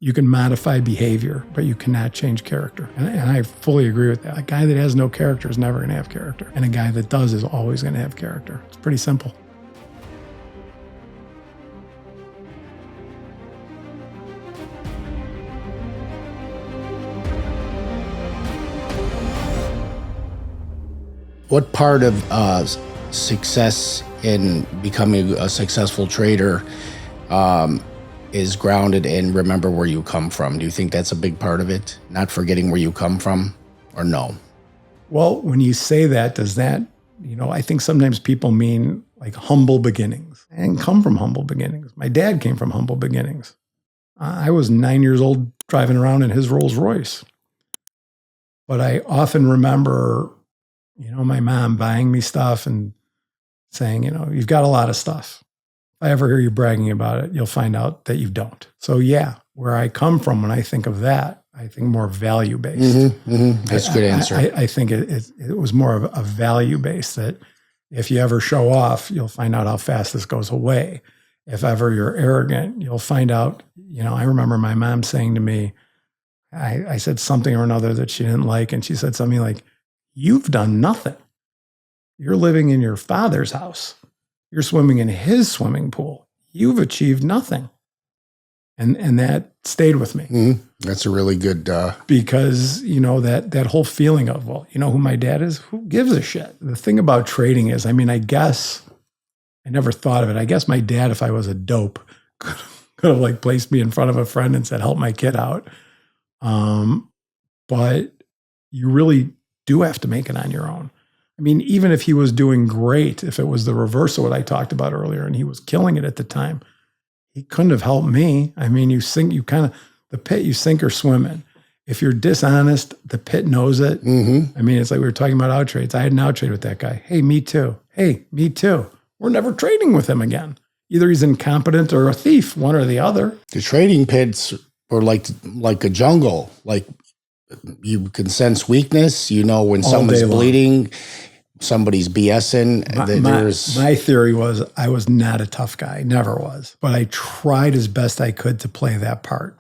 You can modify behavior, but you cannot change character. And I fully agree with that. A guy that has no character is never going to have character. And a guy that does is always going to have character. It's pretty simple. What part of success in becoming a successful trader is grounded in remember where you come from? Do you think that's a big part of it? Not forgetting where you come from, or no? Well, when you say that, does that, I think sometimes people mean like humble beginnings. I didn't come from humble beginnings. My dad came from humble beginnings. I was 9 years old driving around in his Rolls Royce. But I often remember, my mom buying me stuff and saying, you've got a lot of stuff. If I ever hear you bragging about it, you'll find out that you don't. So yeah, where I come from, when I think of that, I think more value-based. Mm-hmm, mm-hmm. That's a good answer. I think it was more of a value-based, that if you ever show off, you'll find out how fast this goes away. If ever you're arrogant, you'll find out, I remember my mom saying to me, I said something or another that she didn't like, and she said something like, "You've done nothing. You're living in your father's house. You're swimming in his swimming pool. You've achieved nothing." And that stayed with me. Mm-hmm. That's a really good... Because, that whole feeling of, well, who my dad is? Who gives a shit? The thing about trading is, I guess, I never thought of it. I guess my dad, if I was a dope, could have placed me in front of a friend and said, help my kid out. But you really do have to make it on your own. Even if he was doing great, if it was the reverse of what I talked about earlier and he was killing it at the time, he couldn't have helped me. The pit you sink or swim in. If you're dishonest, the pit knows it. Mm-hmm. It's like we were talking about out trades. I had an out trade with that guy. Hey, me too. Hey, me too. We're never trading with him again. Either he's incompetent or a thief, one or the other. The trading pits are like a jungle. Like, you can sense weakness. When someone's bleeding, somebody's BSing. My theory was I was not a tough guy, never was. But I tried as best I could to play that part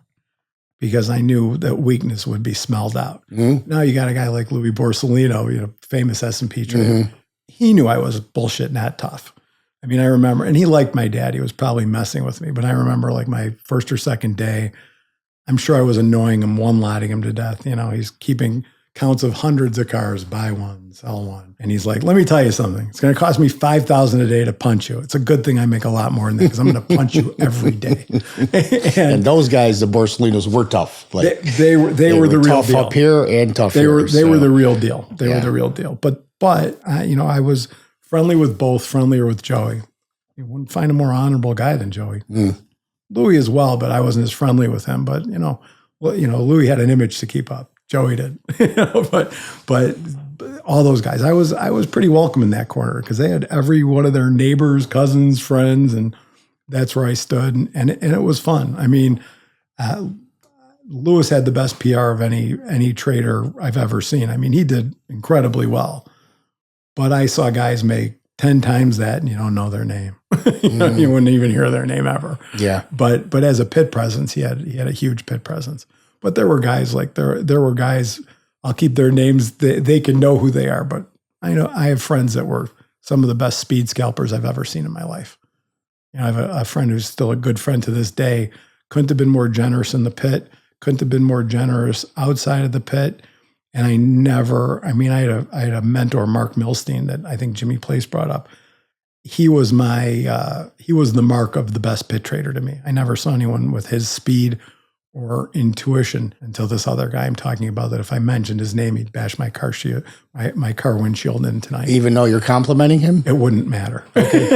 because I knew that weakness would be smelled out. Mm-hmm. Now you got a guy like Louis Borsellino, famous S&P trader. Mm-hmm. He knew I was bullshit, not tough. I remember, and he liked my dad. He was probably messing with me. But I remember my first or second day, I'm sure I was annoying him, one-lotting him to death. He's keeping counts of hundreds of cars, buy one, sell one. And he's like, let me tell you something. It's going to cost me $5,000 a day to punch you. It's a good thing I make a lot more than that because I'm going to punch you every day. and those guys, the Borsellinos, were tough. They were the real tough deal. Up here and tough here. They were the real deal. They were the real deal. But I was friendly with both, friendlier with Joey. You wouldn't find a more honorable guy than Joey. Mm. Louis as well, but I wasn't as friendly with him. But Louis had an image to keep up. Joey did, but all those guys, I was pretty welcome in that corner because they had every one of their neighbors, cousins, friends, and that's where I stood, and it was fun. Louis had the best PR of any trader I've ever seen. He did incredibly well, but I saw guys make 10 times that, and you don't know their name. You wouldn't even hear their name ever. Yeah. But as a pit presence, he had a huge pit presence. But there were guys there were guys, I'll keep their names, they can know who they are. But I have friends that were some of the best speed scalpers I've ever seen in my life. I have a friend who's still a good friend to this day. Couldn't have been more generous in the pit. Couldn't have been more generous outside of the pit. And I had a mentor, Mark Milstein, that I think Jimmy Place brought up. He was he was the mark of the best pit trader to me. I never saw anyone with his speed or intuition until this other guy I'm talking about, that if I mentioned his name, he'd bash my car windshield in tonight. Even though you're complimenting him? It wouldn't matter. Okay.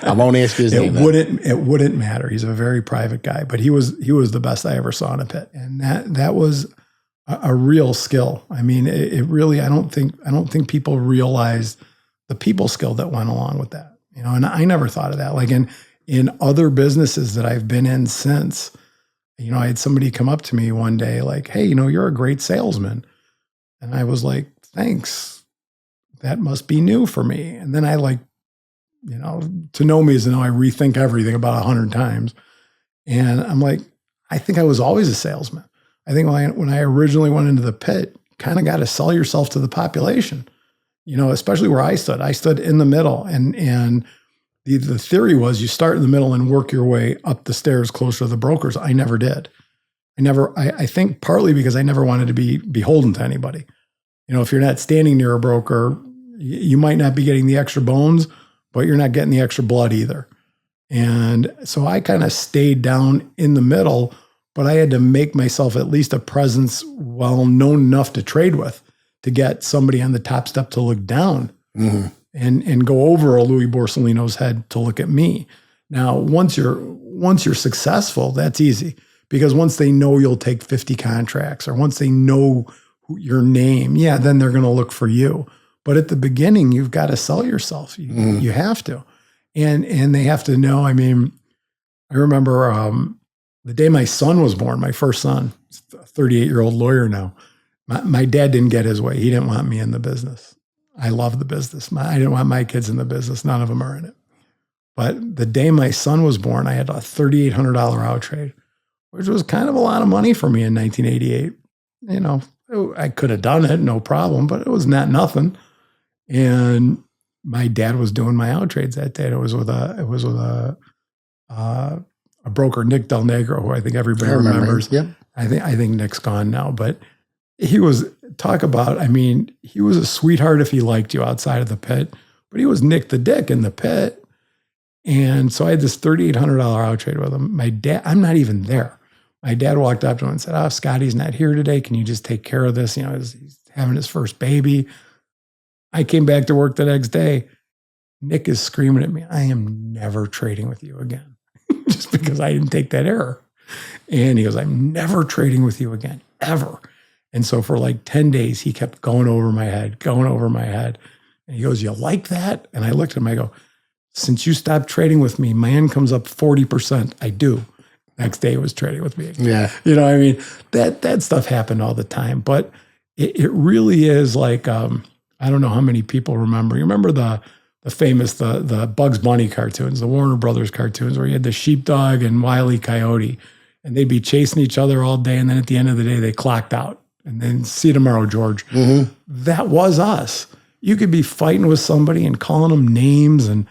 I won't ask you his name. It wouldn't matter. He's a very private guy, but he was the best I ever saw in a pit. And that was a real skill. It really, I don't think people realize the people skill that went along with that, and I never thought of that. Like in other businesses that I've been in since, I had somebody come up to me one day like, hey, you're a great salesman. And I was like, thanks. That must be new for me. And then I to know me is to know I rethink everything about 100 times. And I'm like, I think I was always a salesman. I think when I originally went into the pit, kind of got to sell yourself to the population, especially where I stood in the middle. And the theory was you start in the middle and work your way up the stairs closer to the brokers. I never did. I think partly because I never wanted to be beholden to anybody. If you're not standing near a broker, you might not be getting the extra bones, but you're not getting the extra blood either. And so I kind of stayed down in the middle, but I had to make myself at least a presence well known enough to trade with, to get somebody on the top step to look down and go over a Louis Borsellino's head to look at me. Now, once you're successful, that's easy, because once they know you'll take 50 contracts, or once they know your name, then they're going to look for you. But at the beginning, you've got to sell yourself. You have to. And they have to know. I mean, I remember the day my son was born, my first son, a 38-year-old lawyer now. My dad didn't get his way. He didn't want me in the business. I love the business. I didn't want my kids in the business. None of them are in it. But the day my son was born, I had a $3,800 out trade, which was kind of a lot of money for me in 1988. I could have done it, no problem, but it was not nothing. And my dad was doing my out trades that day. It was with a broker, Nick Del Negro, who I think everybody remembers. Yep. I think Nick's gone now, but he was he was a sweetheart if he liked you outside of the pit, but he was Nick the Dick in the pit. And so I had this $3,800 out trade with him. My dad, I'm not even there. My dad walked up to him and said, "Oh, Scotty's not here today. Can you just take care of this? He's having his first baby." I came back to work the next day. Nick is screaming at me, "I am never trading with you again," just because I didn't take that error. And he goes, "I'm never trading with you again, ever." And so for like 10 days, he kept going over my head. And he goes, "You like that?" And I looked at him, I go, "Since you stopped trading with me, my income's up 40%. I do." Next day, he was trading with me again. Yeah. That stuff happened all the time. But it really is like, I don't know how many people remember. You remember the famous, the Bugs Bunny cartoons, the Warner Brothers cartoons, where you had the sheepdog and Wile E. Coyote, and they'd be chasing each other all day. And then at the end of the day, they clocked out. And then see you tomorrow, George. Mm-hmm. That was us. You could be fighting with somebody and calling them names and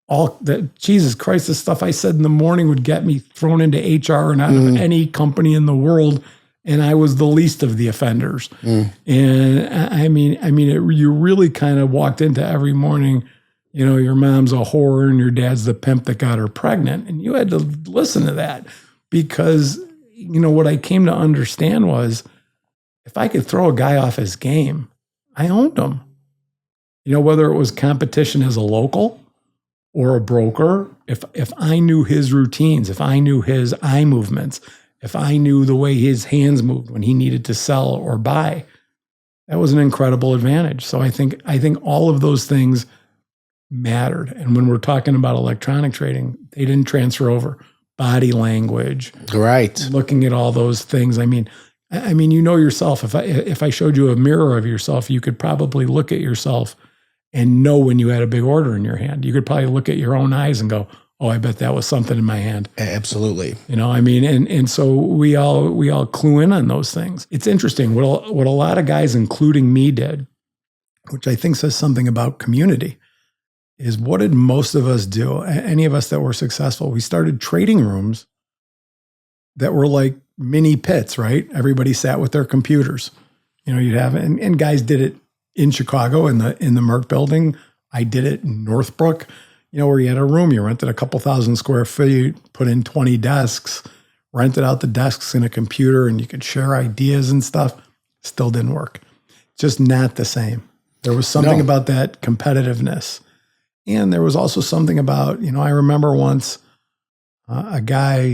all that. Jesus Christ, the stuff I said in the morning would get me thrown into HR and out of any company in the world. And I was the least of the offenders. And you really kind of walked into every morning, your mom's a whore and your dad's the pimp that got her pregnant. And you had to listen to that, because, what I came to understand was, if I could throw a guy off his game, I owned him. Whether it was competition as a local or a broker, if I knew his routines, if I knew his eye movements, if I knew the way his hands moved when he needed to sell or buy, that was an incredible advantage. So I think all of those things mattered. And when we're talking about electronic trading, they didn't transfer over. Body language, right? Looking at all those things. I mean, yourself. If I showed you a mirror of yourself, you could probably look at yourself and know when you had a big order in your hand. You could probably look at your own eyes and go, "Oh, I bet that was something in my hand." Absolutely. And so we all clue in on those things. It's interesting what a lot of guys, including me, did, which I think says something about community, is what did most of us do? Any of us that were successful, we started trading rooms that were like mini pits, right? Everybody sat with their computers. You'd have, and guys did it in Chicago in the Merck building. I did it in Northbrook, where you had a room, you rented a couple thousand square feet, put in 20 desks, rented out the desks and a computer, and you could share ideas and stuff. Still didn't work. Just not the same. There was something about that competitiveness. And there was also something about, I remember once a guy,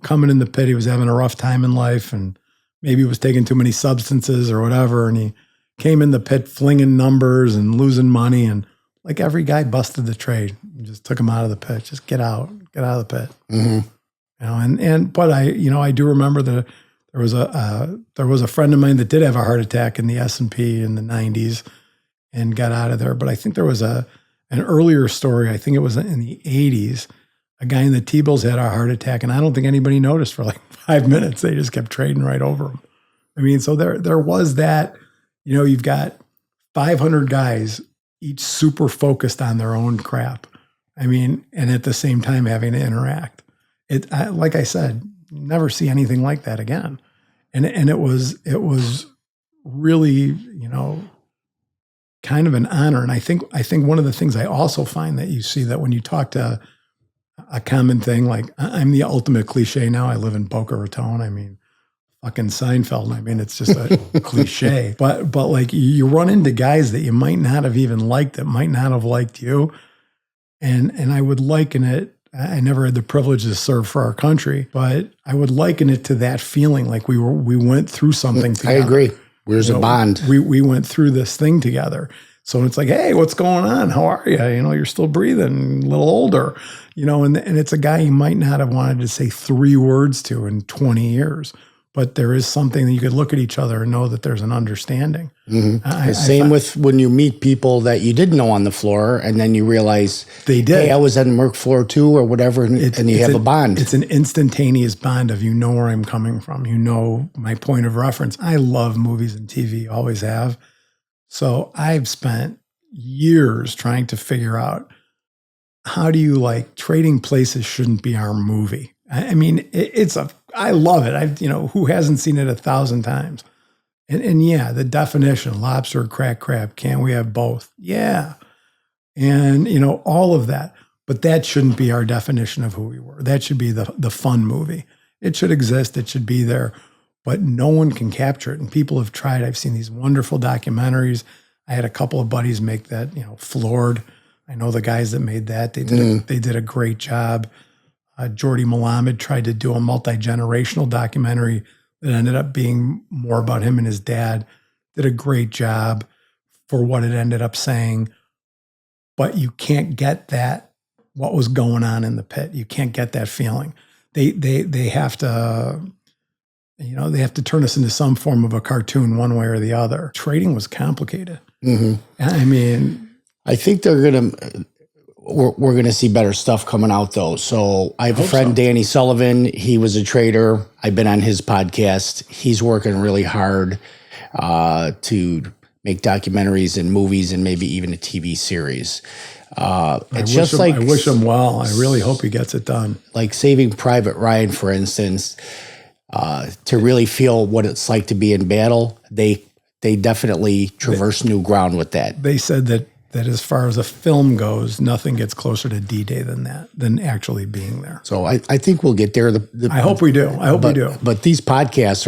coming in the pit, he was having a rough time in life and maybe he was taking too many substances or whatever. And he came in the pit flinging numbers and losing money. And like every guy busted the trade and just took him out of the pit. Just get out of the pit. Mm-hmm. But I do remember that there was a friend of mine that did have a heart attack in the S&P in the 90s and got out of there. But I think there was an earlier story. I think it was in the 80s. A guy in the T-bills had a heart attack, and I don't think anybody noticed for like 5 minutes. They just kept trading right over him. I mean, so there was that, you've got 500 guys, each super focused on their own crap. I mean, and at the same time having to interact. Like I said, you never see anything like that again. And it was really, kind of an honor. And I think one of the things I also find that you see that when you talk to a common thing, like I'm the ultimate cliche now. I live in Boca Raton. I mean, fucking Seinfeld. I mean, it's just a cliche, but like you run into guys that you might not have even liked, that might not have liked you. And I would liken it, I never had the privilege to serve for our country, but I would liken it to that feeling like we went through something together. I agree. There's a bond. We went through this thing together. So it's like, hey, what's going on? How are you? You're still breathing, a little older, and it's a guy you might not have wanted to say 3 words to in 20 years. But there is something that you could look at each other and know that there's an understanding. Mm-hmm. Same with when you meet people that you didn't know on the floor, and then you realize they did. Hey, I was on the Merck floor too, or whatever, and you have a bond. It's an instantaneous bond of where I'm coming from, my point of reference. I love movies and TV, always have. So I've spent years trying to figure out how do you Trading Places shouldn't be our movie. I mean, I love it. Who hasn't seen it 1,000 times? And yeah, the definition, lobster, crack crab, can't we have both? Yeah. And, all of that. But that shouldn't be our definition of who we were. That should be the fun movie. It should exist. It should be there. But no one can capture it. And people have tried. I've seen these wonderful documentaries. I had a couple of buddies make that, Floored. I know the guys that made that. They did a great job. Jordi Malamed tried to do a multi-generational documentary that ended up being more about him and his dad. Did a great job for what it ended up saying. But you can't get that, what was going on in the pit. You can't get that feeling. They have to, they have to turn us into some form of a cartoon one way or the other. Trading was complicated. Mm-hmm. I mean, I think we're going to see better stuff coming out, though. So I have a friend, Danny Sullivan. He was a trader. I've been on his podcast. He's working really hard to make documentaries and movies and maybe even a TV series. I wish him well. I really hope he gets it done. Like Saving Private Ryan, for instance, to really feel what it's like to be in battle. They definitely traverse new ground with that. They said that as far as a film goes, nothing gets closer to D-Day than actually being there. So I think we'll get there. I hope we do. We do. But these podcasts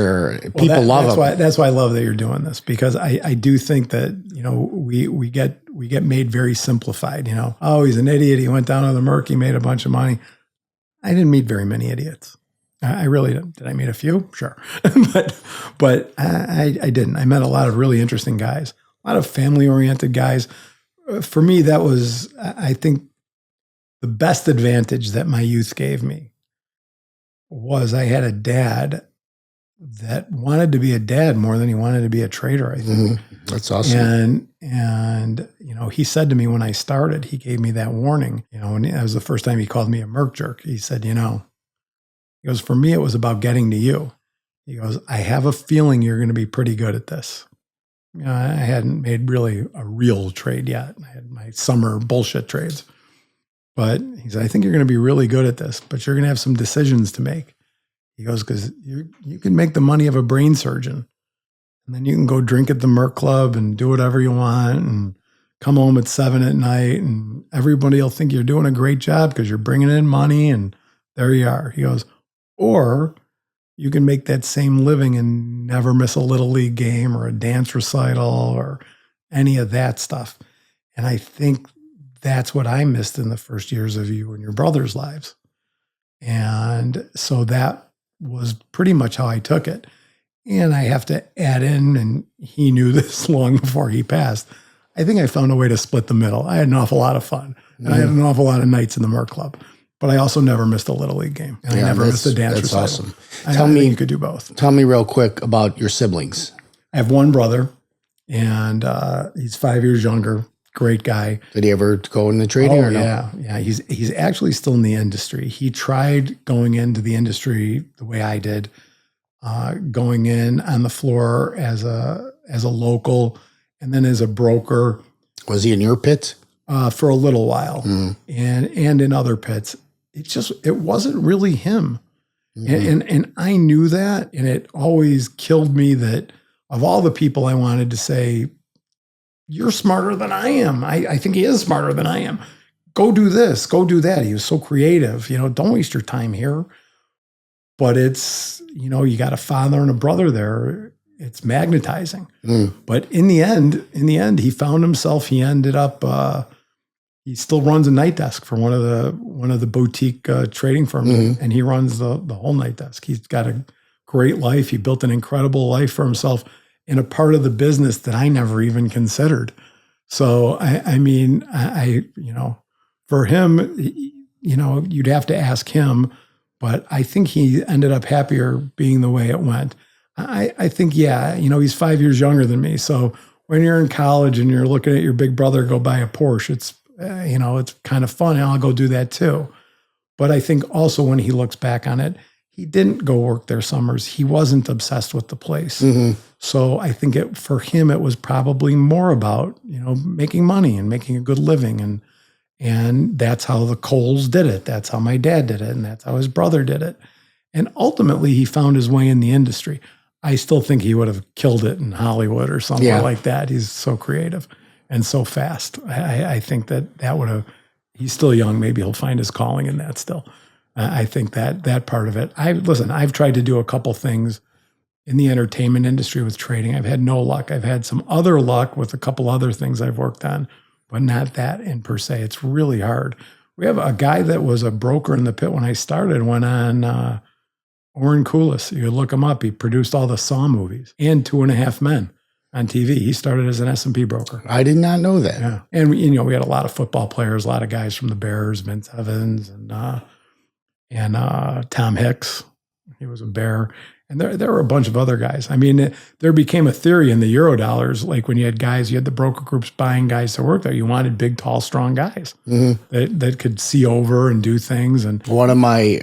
people love them. That's why I love that you're doing this, because I do think that, we get made very simplified, Oh, he's an idiot. He went down to the Merck. He made a bunch of money. I didn't meet very many idiots. I really didn't. Did I meet a few? Sure. but I didn't. I met a lot of really interesting guys, a lot of family-oriented guys. For me, that was, I think, the best advantage that my youth gave me was I had a dad that wanted to be a dad more than he wanted to be a trader, I think. Mm-hmm. That's awesome. And he said to me when I started, he gave me that warning, and that was the first time he called me a Merck jerk. He said, he goes, for me, it was about getting to you. He goes, I have a feeling you're going to be pretty good at this. I hadn't made really a real trade yet. I had my summer bullshit trades. But he said, I think you're going to be really good at this, but you're going to have some decisions to make. He goes, because you can make the money of a brain surgeon. And then you can go drink at the Merck Club and do whatever you want and come home at 7 at night. And everybody will think you're doing a great job because you're bringing in money. And there you are. He goes, or you can make that same living and never miss a little league game or a dance recital or any of that stuff. And I think that's what I missed in the first years of you and your brother's lives. And so that was pretty much how I took it. And I have to add in, and he knew this long before he passed, I think I found a way to split the middle. I had an awful lot of fun. And I had an awful lot of nights in the Merck Club. But I also never missed a Little League game. And I never missed a dance recital. That's awesome. Tell me, you could do both. Tell me real quick about your siblings. I have one brother, and he's 5 years younger. great guy. Did he ever go into trading or no? Yeah. He's actually still in the industry. He tried going into the industry the way I did, going in on the floor as a local and then as a broker. Was he in your pit? For a little while, and in other pits. It wasn't really him. And I knew that, and it always killed me that of all the people I wanted to say, you're smarter than I am. I think he is smarter than I am. Go do this, go do that. He was so creative, don't waste your time here. But it's, you got a father and a brother there. It's magnetizing. But in the end, he found himself, he ended up, he still runs a night desk for one of the boutique trading firms, and he runs the whole night desk. He's got a great life. He built an incredible life for himself in a part of the business that I never even considered. So I mean, for him, you'd have to ask him, but I think he ended up happier being the way it went. I think, he's 5 years younger than me. So when you're in college and you're looking at your big brother go buy a Porsche, it's kind of fun. And I'll go do that too. But I think also when he looks back on it, he didn't go work their summers. He wasn't obsessed with the place. So I think for him, it was probably more about, making money and making a good living. And that's how the Kohls did it. That's how my dad did it. And that's how his brother did it. And ultimately he found his way in the industry. I still think he would have killed it in Hollywood or somewhere like that. He's so creative and so fast. I think that would have, he's still young. Maybe he'll find his calling in that still. I think that part of it. I've tried to do a couple things in the entertainment industry with trading. I've had no luck. I've had some other luck with a couple other things I've worked on, but not that in per se. It's really hard. We have a guy that was a broker in the pit when I started, went on Oren Koulis. You look him up. He produced all the Saw movies and 2.5 Men on TV. He started as an S&P broker. I did not know that. Yeah. And we had a lot of football players, a lot of guys from the Bears, Vince Evans and Tom Hicks. He was a Bear. And there were a bunch of other guys. I mean, there became a theory in the Eurodollars, like when you had the broker groups buying guys to work there, you wanted big, tall, strong guys that could see over and do things. And one of my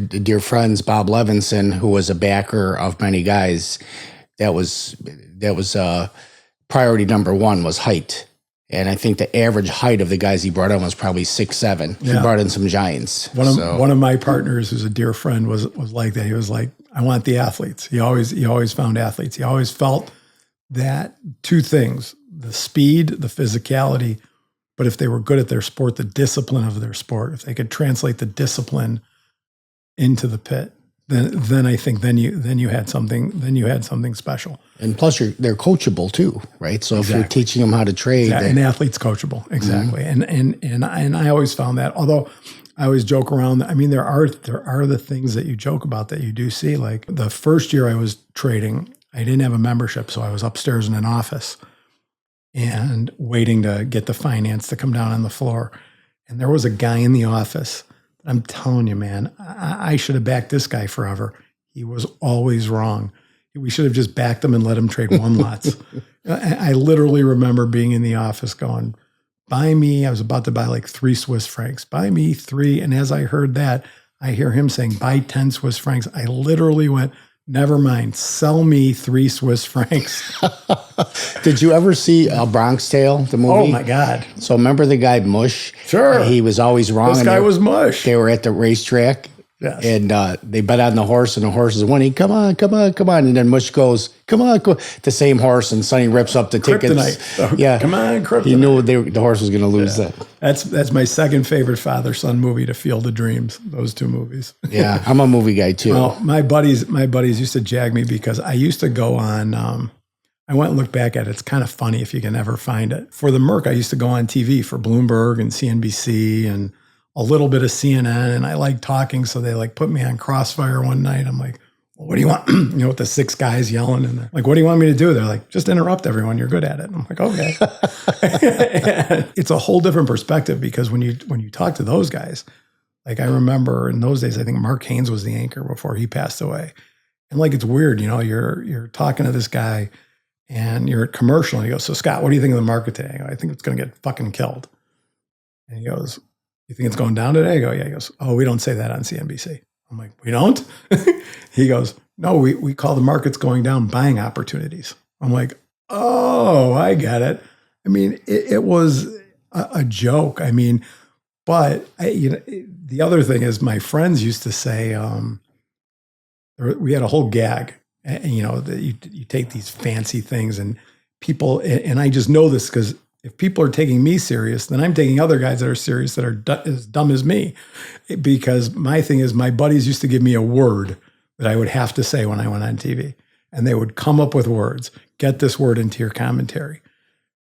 dear friends, Bob Levinson, who was a backer of many guys, that was priority number one was height. And I think the average height of the guys he brought in was probably 6'7". He brought in some giants. One of my partners, who's a dear friend, was like that. He was like, I want the athletes. He always found athletes. He always felt that two things: the speed, the physicality, but if they were good at their sport, the discipline of their sport. If they could translate the discipline into the pit, then I think then you had something special. And plus, they're coachable too, right? So if you're teaching them how to trade, an athlete's coachable, exactly. And I always found that. Although I always joke around. I mean, there are the things that you joke about that you do see. Like the first year I was trading, I didn't have a membership, so I was upstairs in an office and waiting to get the finance to come down on the floor. And there was a guy in the office. I'm telling you, man, I should have backed this guy forever. He was always wrong. We should have just backed him and let him trade one lots. I literally remember being in the office going, buy me. I was about to buy like 3 Swiss francs. Buy me 3. And as I heard that, I hear him saying, buy 10 Swiss francs. I literally went, never mind, sell me 3 Swiss francs. Did you ever see A Bronx Tale, the movie? Oh, my God. So remember the guy Mush? Sure. He was always wrong. This guy was Mush. They were at the racetrack. Yes. And they bet on the horse, and the horse is winning. Come on. And then Mush goes, come on. The same horse, and Sonny rips up the tickets. Kryptonite. Yeah. Come on, Kryptonite. He knew the horse was going to lose that. That's my second favorite father-son movie, to Field of Dreams, those 2 movies. Yeah, I'm a movie guy too. Well, my buddies used to jag me because I used to go on, I went and looked back at it. It's kind of funny if you can ever find it. For the Merc, I used to go on TV for Bloomberg and CNBC and a little bit of CNN, and I like talking, so they like put me on Crossfire one night. I'm like, well, what do you want? With the 6 guys yelling in there. Like, what do you want me to do? They're like, just interrupt everyone. You're good at it. I'm like, okay. It's a whole different perspective because when you talk to those guys, like I remember in those days, I think Mark Haynes was the anchor before he passed away. And like, it's weird, you're talking to this guy and you're at commercial. And he goes, so Scott, what do you think of the market today? I go, I think it's going to get fucking killed. And he goes, you think it's going down today? I go, yeah. He goes, oh, we don't say that on CNBC. I'm like, we don't? He goes, no, we call the markets going down buying opportunities. I'm like, oh, I get it. I mean, it was a joke. I mean, but the other thing is my friends used to say, we had a whole gag, and, that you take these fancy things and people, and I just know this because if people are taking me serious, then I'm taking other guys that are serious that are as dumb as me. Because my thing is, my buddies used to give me a word that I would have to say when I went on TV. And they would come up with words, get this word into your commentary.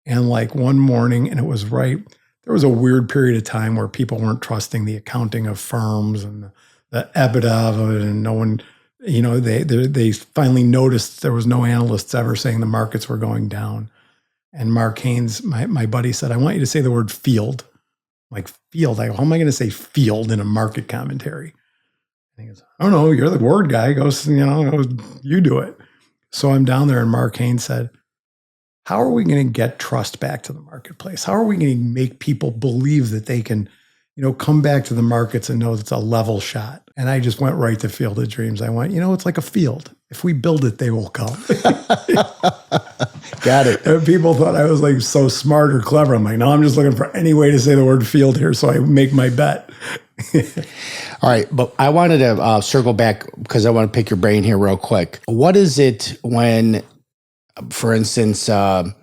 And like one morning, and it was right, there was a weird period of time where people weren't trusting the accounting of firms and the EBITDA of it, and no one, they finally noticed there was no analysts ever saying the markets were going down. And Mark Haynes, my buddy, said, I want you to say the word field. I'm like, field? How am I going to say field in a market commentary? And he goes, I don't know, you're the word guy. He goes, you do it. So I'm down there, and Mark Haynes said, how are we going to get trust back to the marketplace? How are we going to make people believe that they can, come back to the markets and know it's a level shot? And I just went right to Field of Dreams. I went, it's like a field. If we build it, they will come. Got it. And people thought I was like so smart or clever. I'm like, no, I'm just looking for any way to say the word field here so I make my bet. All right, but I wanted to circle back because I want to pick your brain here real quick. What is it when, for instance, a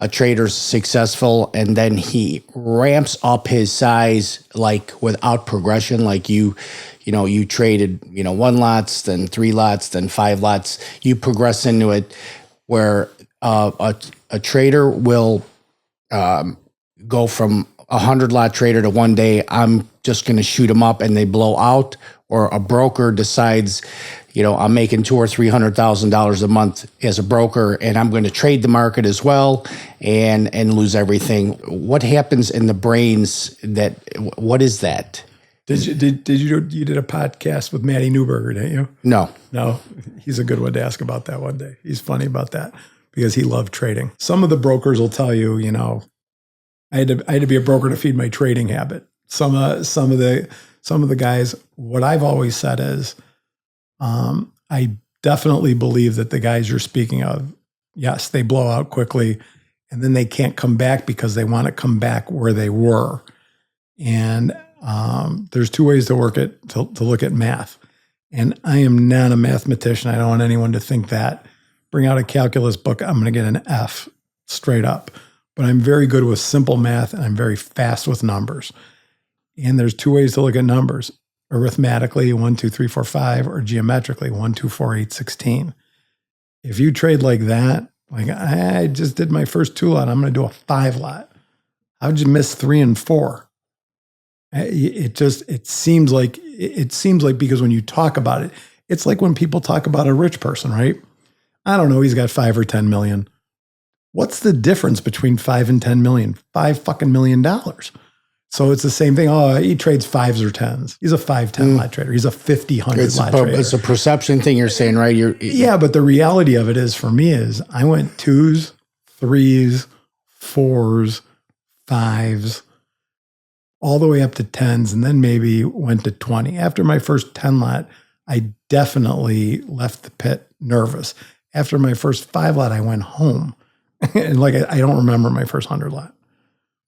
trader's successful and then he ramps up his size like without progression, like you traded, 1 lots, then 3 lots, then 5 lots. You progress into it where a trader will go from a 100-lot trader to one day, I'm just going to shoot them up and they blow out, or a broker decides, I'm making $200,000 or $300,000 a month as a broker, and I'm going to trade the market as well and lose everything. What happens in the brains what is that? You did a podcast with Matty Newberger, didn't you? No. He's a good one to ask about that one day. He's funny about that because he loved trading. Some of the brokers will tell you, I had to be a broker to feed my trading habit. Some of the guys, what I've always said is, I definitely believe that the guys you're speaking of, yes, they blow out quickly and then they can't come back because they want to come back where they were. And there's 2 ways to look at math. And I am not a mathematician. I don't want anyone to think that. Bring out a calculus book, I'm going to get an F straight up. But I'm very good with simple math and I'm very fast with numbers. And there's 2 ways to look at numbers. Arithmetically, 1, 2, 3, 4, 5, or geometrically, 1, 2, 4, 8, 16. If you trade like that, like I just did my first 2 lot, I'm going to do a 5 lot. How'd you miss 3 and 4? It seems like because when you talk about it, it's like when people talk about a rich person, right? I don't know, he's got 5 or 10 million. What's the difference between 5 and 10 million? $5 fucking million. So it's the same thing. Oh, he trades 5s or 10s. He's a 5-10 lot trader. He's a 50-100 lot trader. It's a perception thing you're saying, right? Yeah, but the reality of it is, for me, is I went 2s, 3s, 4s, 5s, all the way up to 10s, and then maybe went to 20. After my first 10 lot, I definitely left the pit nervous. After my first 5 lot, I went home. And I don't remember my first 100 lot.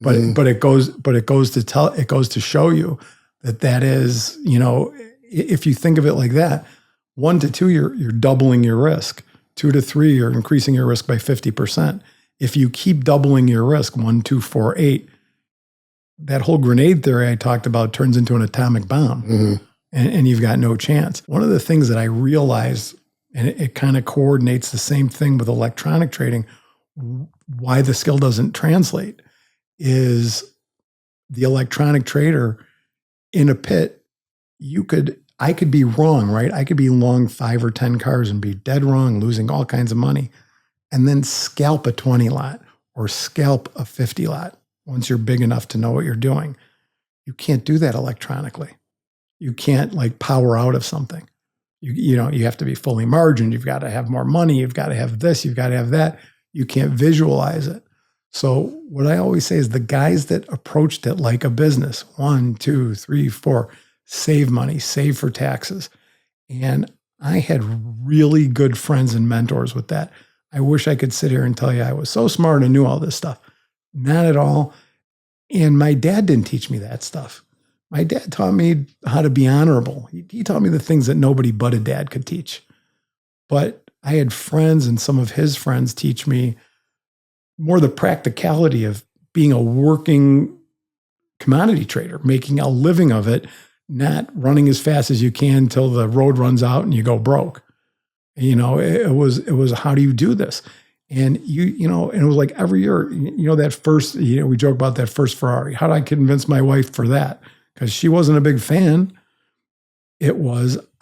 But it goes to show you that is, if you think of it like that, 1 to 2, you're doubling your risk. 2 to 3, you're increasing your risk by 50%. If you keep doubling your risk, 1, 2, 4, 8, that whole grenade theory I talked about turns into an atomic bomb, and you've got no chance. One of the things that I realized, and it kind of coordinates the same thing with electronic trading, why the skill doesn't translate, is the electronic trader in a pit, I could be wrong, right? I could be long 5 or 10 cars and be dead wrong, losing all kinds of money, and then scalp a 20 lot or scalp a 50 lot once you're big enough to know what you're doing. You can't do that electronically. You can't power out of something. You have to be fully margined. You've got to have more money. You've got to have this. You've got to have that. You can't visualize it. So what I always say is the guys that approached it like a business, 1, 2, 3, 4, save money, save for taxes. And I had really good friends and mentors with that. I wish I could sit here and tell you I was so smart and knew all this stuff. Not at all. And my dad didn't teach me that stuff. My dad taught me how to be honorable. He taught me the things that nobody but a dad could teach. But I had friends and some of his friends teach me more the practicality of being a working commodity trader, making a living of it, not running as fast as you can until the road runs out and you go broke. It was how do you do this? And and it was like every year, that first, we joke about that first Ferrari. How did I convince my wife for that? Because she wasn't a big fan. I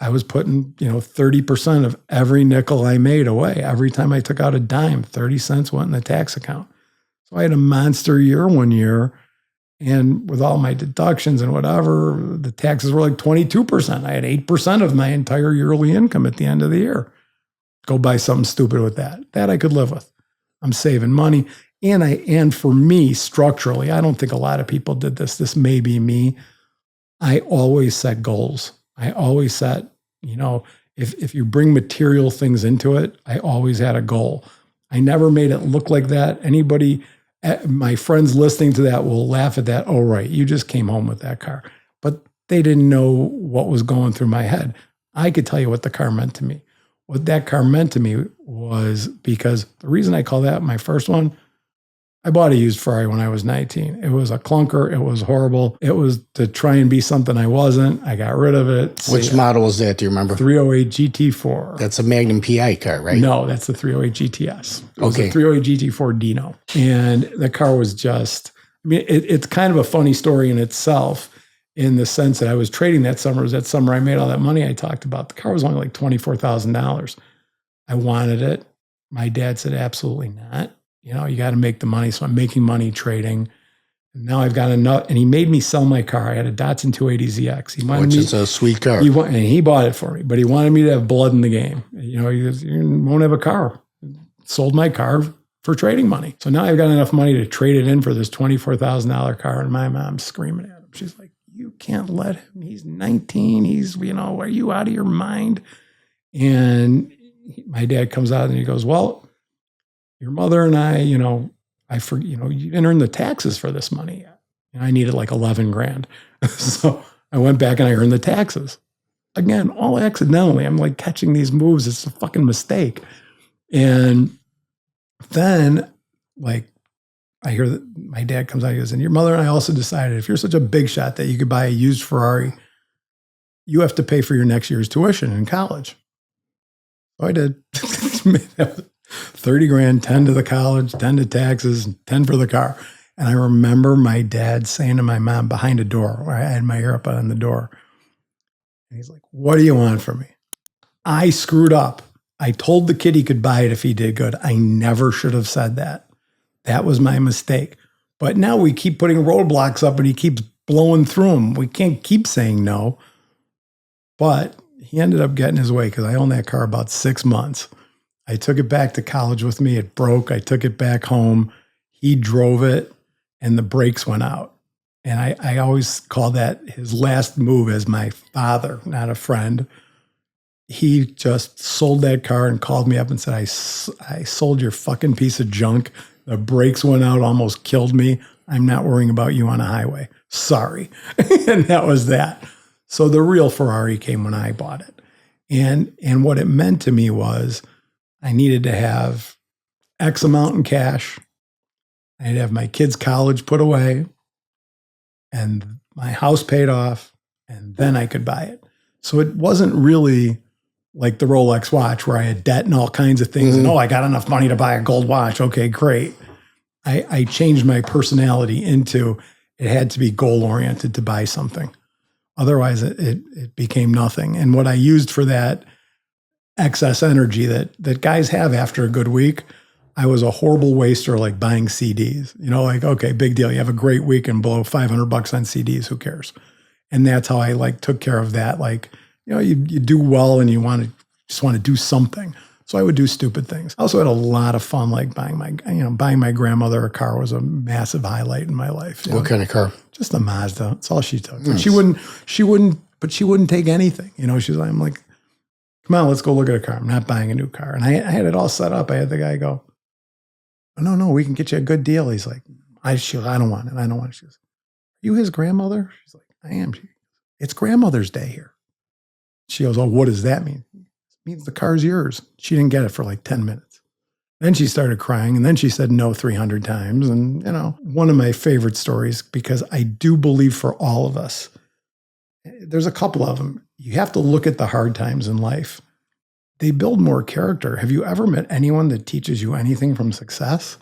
was putting, 30% of every nickel I made away. Every time I took out a dime, 30 cents went in the tax account. So I had a monster year one year. And with all my deductions and whatever, the taxes were like 22%. I had 8% of my entire yearly income at the end of the year. Go buy something stupid with that. That I could live with. I'm saving money. And for me, structurally, I don't think a lot of people did this. This may be me. I always set goals. I always set, if you bring material things into it, I always had a goal. I never made it look like that. Anybody, my friends listening to that will laugh at that. Oh, right, you just came home with that car. But they didn't know what was going through my head. I could tell you what the car meant to me. What that car meant to me was because the reason I call that my first one, I bought a used Ferrari when I was 19. It was a clunker. It was horrible. It was to try and be something I wasn't. I got rid of it. Which model was that? Do you remember? 308 GT4. That's a Magnum PI car, right? No, that's the 308 GTS. It was Okay. a 308 GT4 Dino. And the car was just, it's kind of a funny story in itself in the sense that I was trading that summer. It was that summer I made all that money I talked about. The car was only like $24,000. I wanted it. My dad said, absolutely not. You got to make the money. So I'm making money trading. And now I've got enough. And he made me sell my car. I had a Datsun 280ZX. Which is a sweet car. And he bought it for me, but he wanted me to have blood in the game. He goes, you won't have a car. Sold my car for trading money. So now I've got enough money to trade it in for this $24,000 car. And my mom's screaming at him. She's like, you can't let him. He's 19. Are you out of your mind? And my dad comes out and he goes, well, your mother and I, you didn't earn the taxes for this money yet. I needed like 11 grand. So I went back and I earned the taxes. Again, all accidentally. I'm like catching these moves. It's a fucking mistake. And then I hear that my dad comes out and goes, and your mother and I also decided if you're such a big shot that you could buy a used Ferrari, you have to pay for your next year's tuition in college. So I did. 30 grand, 10 to the college, 10 to taxes, 10 for the car. And I remember my dad saying to my mom behind a door where I had my ear up on the door. And he's like, what do you want from me? I screwed up. I told the kid he could buy it if he did good. I never should have said that. That was my mistake. But now we keep putting roadblocks up and he keeps blowing through them. We can't keep saying no. But he ended up getting his way because I owned that car about 6 months. I took it back to college with me. It broke. I took it back home. He drove it and the brakes went out. And I always call that his last move as my father, not a friend. He just sold that car and called me up and said, I sold your fucking piece of junk. The brakes went out, almost killed me. I'm not worrying about you on a highway. Sorry. And that was that. So the real Ferrari came when I bought it. And what it meant to me was I needed to have X amount in cash. I'd have my kids' college put away and my house paid off, and then I could buy it. So it wasn't really like the Rolex watch where I had debt and all kinds of things. And, I got enough money to buy a gold watch. Okay, great. I changed my personality into it had to be goal-oriented to buy something. Otherwise, it became nothing. And what I used for that excess energy that guys have after a good week, I was a horrible waster, like buying CDs. Okay, big deal. You have a great week and blow $500 on CDs. Who cares? And that's how I took care of that. You do well and you just want to do something. So I would do stupid things. I also had a lot of fun, like buying my grandmother a car was a massive highlight in my life. What kind of car? Just a Mazda. That's all she took. Nice. She wouldn't take anything. I'm like, come on, let's go look at a car. I'm not buying a new car. And I had it all set up. I had the guy go, oh, no, we can get you a good deal. He's like, I don't want it. I don't want it. She goes, are you his grandmother? She's like, I am. It's grandmother's day here. She goes, oh, what does that mean? It means the car's yours. She didn't get it for like 10 minutes. Then she started crying, and then she said no 300 times. And, one of my favorite stories, because I do believe for all of us, there's a couple of them. You have to look at the hard times in life. They build more character. Have you ever met anyone that teaches you anything from success?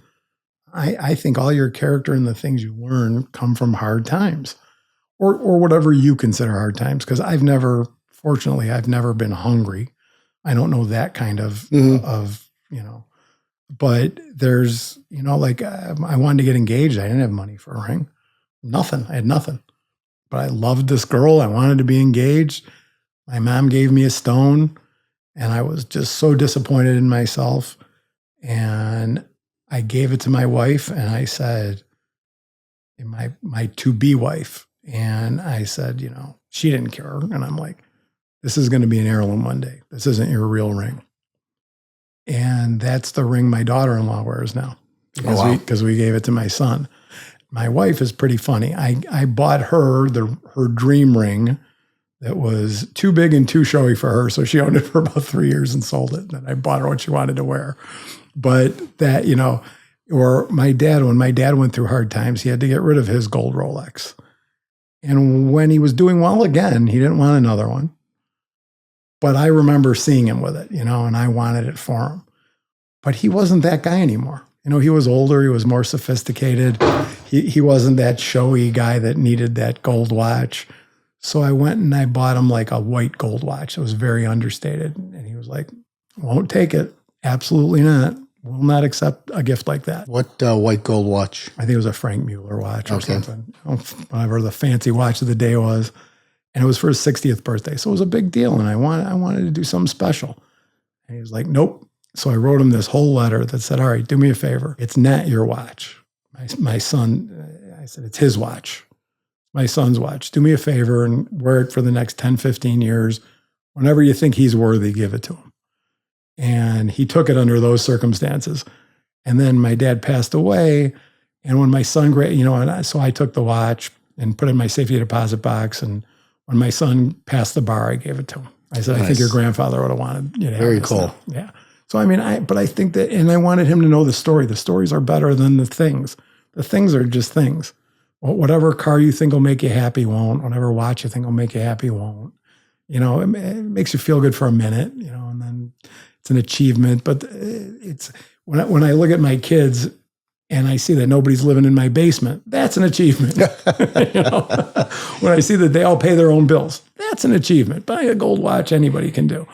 I think all your character and the things you learn come from hard times or whatever you consider hard times. Because fortunately, I've never been hungry. I don't know that kind of, but there's, I wanted to get engaged. I didn't have money for a ring. Nothing. I had nothing. But I loved this girl. I wanted to be engaged. My mom gave me a stone, and I was just so disappointed in myself. And I gave it to my wife, and I said, my to-be wife, and I said, she didn't care. And I'm like, this is going to be an heirloom one day. This isn't your real ring. And that's the ring my daughter-in-law wears now because we gave it to my son. My wife is pretty funny. I bought her her dream ring that was too big and too showy for her. So she owned it for about 3 years and sold it. And I bought her what she wanted to wear. But that, or my dad, when my dad went through hard times, he had to get rid of his gold Rolex. And when he was doing well again, he didn't want another one. But I remember seeing him with it, and I wanted it for him. But he wasn't that guy anymore. He was older. He was more sophisticated. He wasn't that showy guy that needed that gold watch. So I went and I bought him like a white gold watch. It was very understated. And he was like, won't take it. Absolutely not. Will not accept a gift like that. What white gold watch? I think it was a Frank Mueller watch or something. Whatever the fancy watch of the day was. And it was for his 60th birthday. So it was a big deal. And I wanted to do something special. And he was like, nope. So I wrote him this whole letter that said, all right, do me a favor. It's not your watch. My son, I said, it's his watch. My son's watch. Do me a favor and wear it for the next 10, 15 years. Whenever you think he's worthy, give it to him. And he took it under those circumstances. And then my dad passed away. And when my son, so I took the watch and put it in my safety deposit box. And when my son passed the bar, I gave it to him. I said, nice. I think your grandfather would have wanted you to have Very this cool. now. Yeah. So, I think that, and I wanted him to know the story. The stories are better than the things. The things are just things. Whatever car you think will make you happy won't. Whatever watch you think will make you happy won't. It makes you feel good for a minute, and then it's an achievement. But it's when I look at my kids and I see that nobody's living in my basement, that's an achievement. When I see that they all pay their own bills, that's an achievement. Buy a gold watch, anybody can do.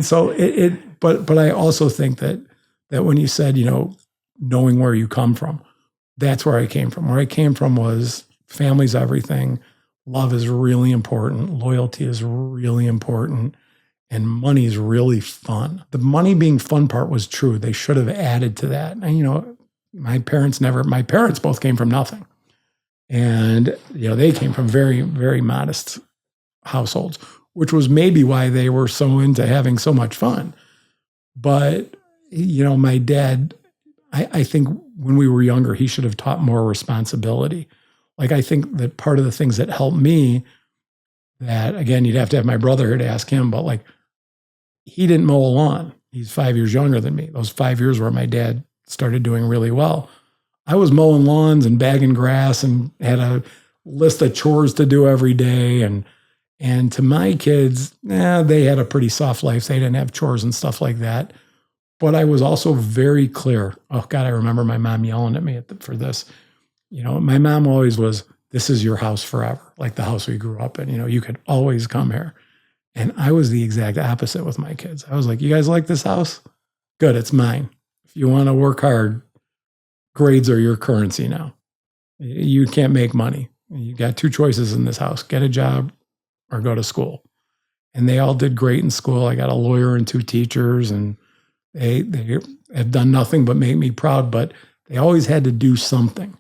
So but I also think that when you said, knowing where you come from, that's where I came from. Where I came from was family's everything. Love is really important. Loyalty is really important. And money is really fun. The money being fun part was true. They should have added to that. And, my parents both came from nothing. And, they came from very, very modest households, which was maybe why they were so into having so much fun. But, my dad, I think when we were younger, he should have taught more responsibility. Like, I think that part of the things that helped me, that, again, you'd have to have my brother here to ask him, but like, he didn't mow a lawn. He's 5 years younger than me. Those 5 years where my dad started doing really well, I was mowing lawns and bagging grass and had a list of chores to do every day. And to my kids, they had a pretty soft life. They didn't have chores and stuff like that. But I was also very clear. Oh, God, I remember my mom yelling at me for this. My mom always was, this is your house forever, like the house we grew up in. You could always come here. And I was the exact opposite with my kids. I was like, you guys like this house? Good, it's mine. If you want to work hard, grades are your currency now. You can't make money. You got two choices in this house: get a job or go to school. and they all did great in school. I got a lawyer and 2 teachers, and they have done nothing but make me proud, but they always had to do something.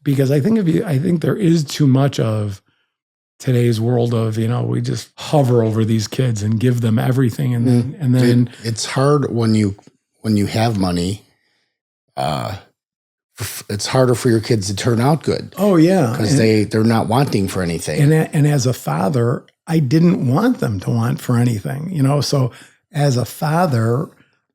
Because I think there is too much of today's world of, we just hover over these kids and give them everything. And then it's hard when you have money. It's harder for your kids to turn out good. Oh yeah. Because they're not wanting for anything. And as a father, I didn't want them to want for anything, so as a father,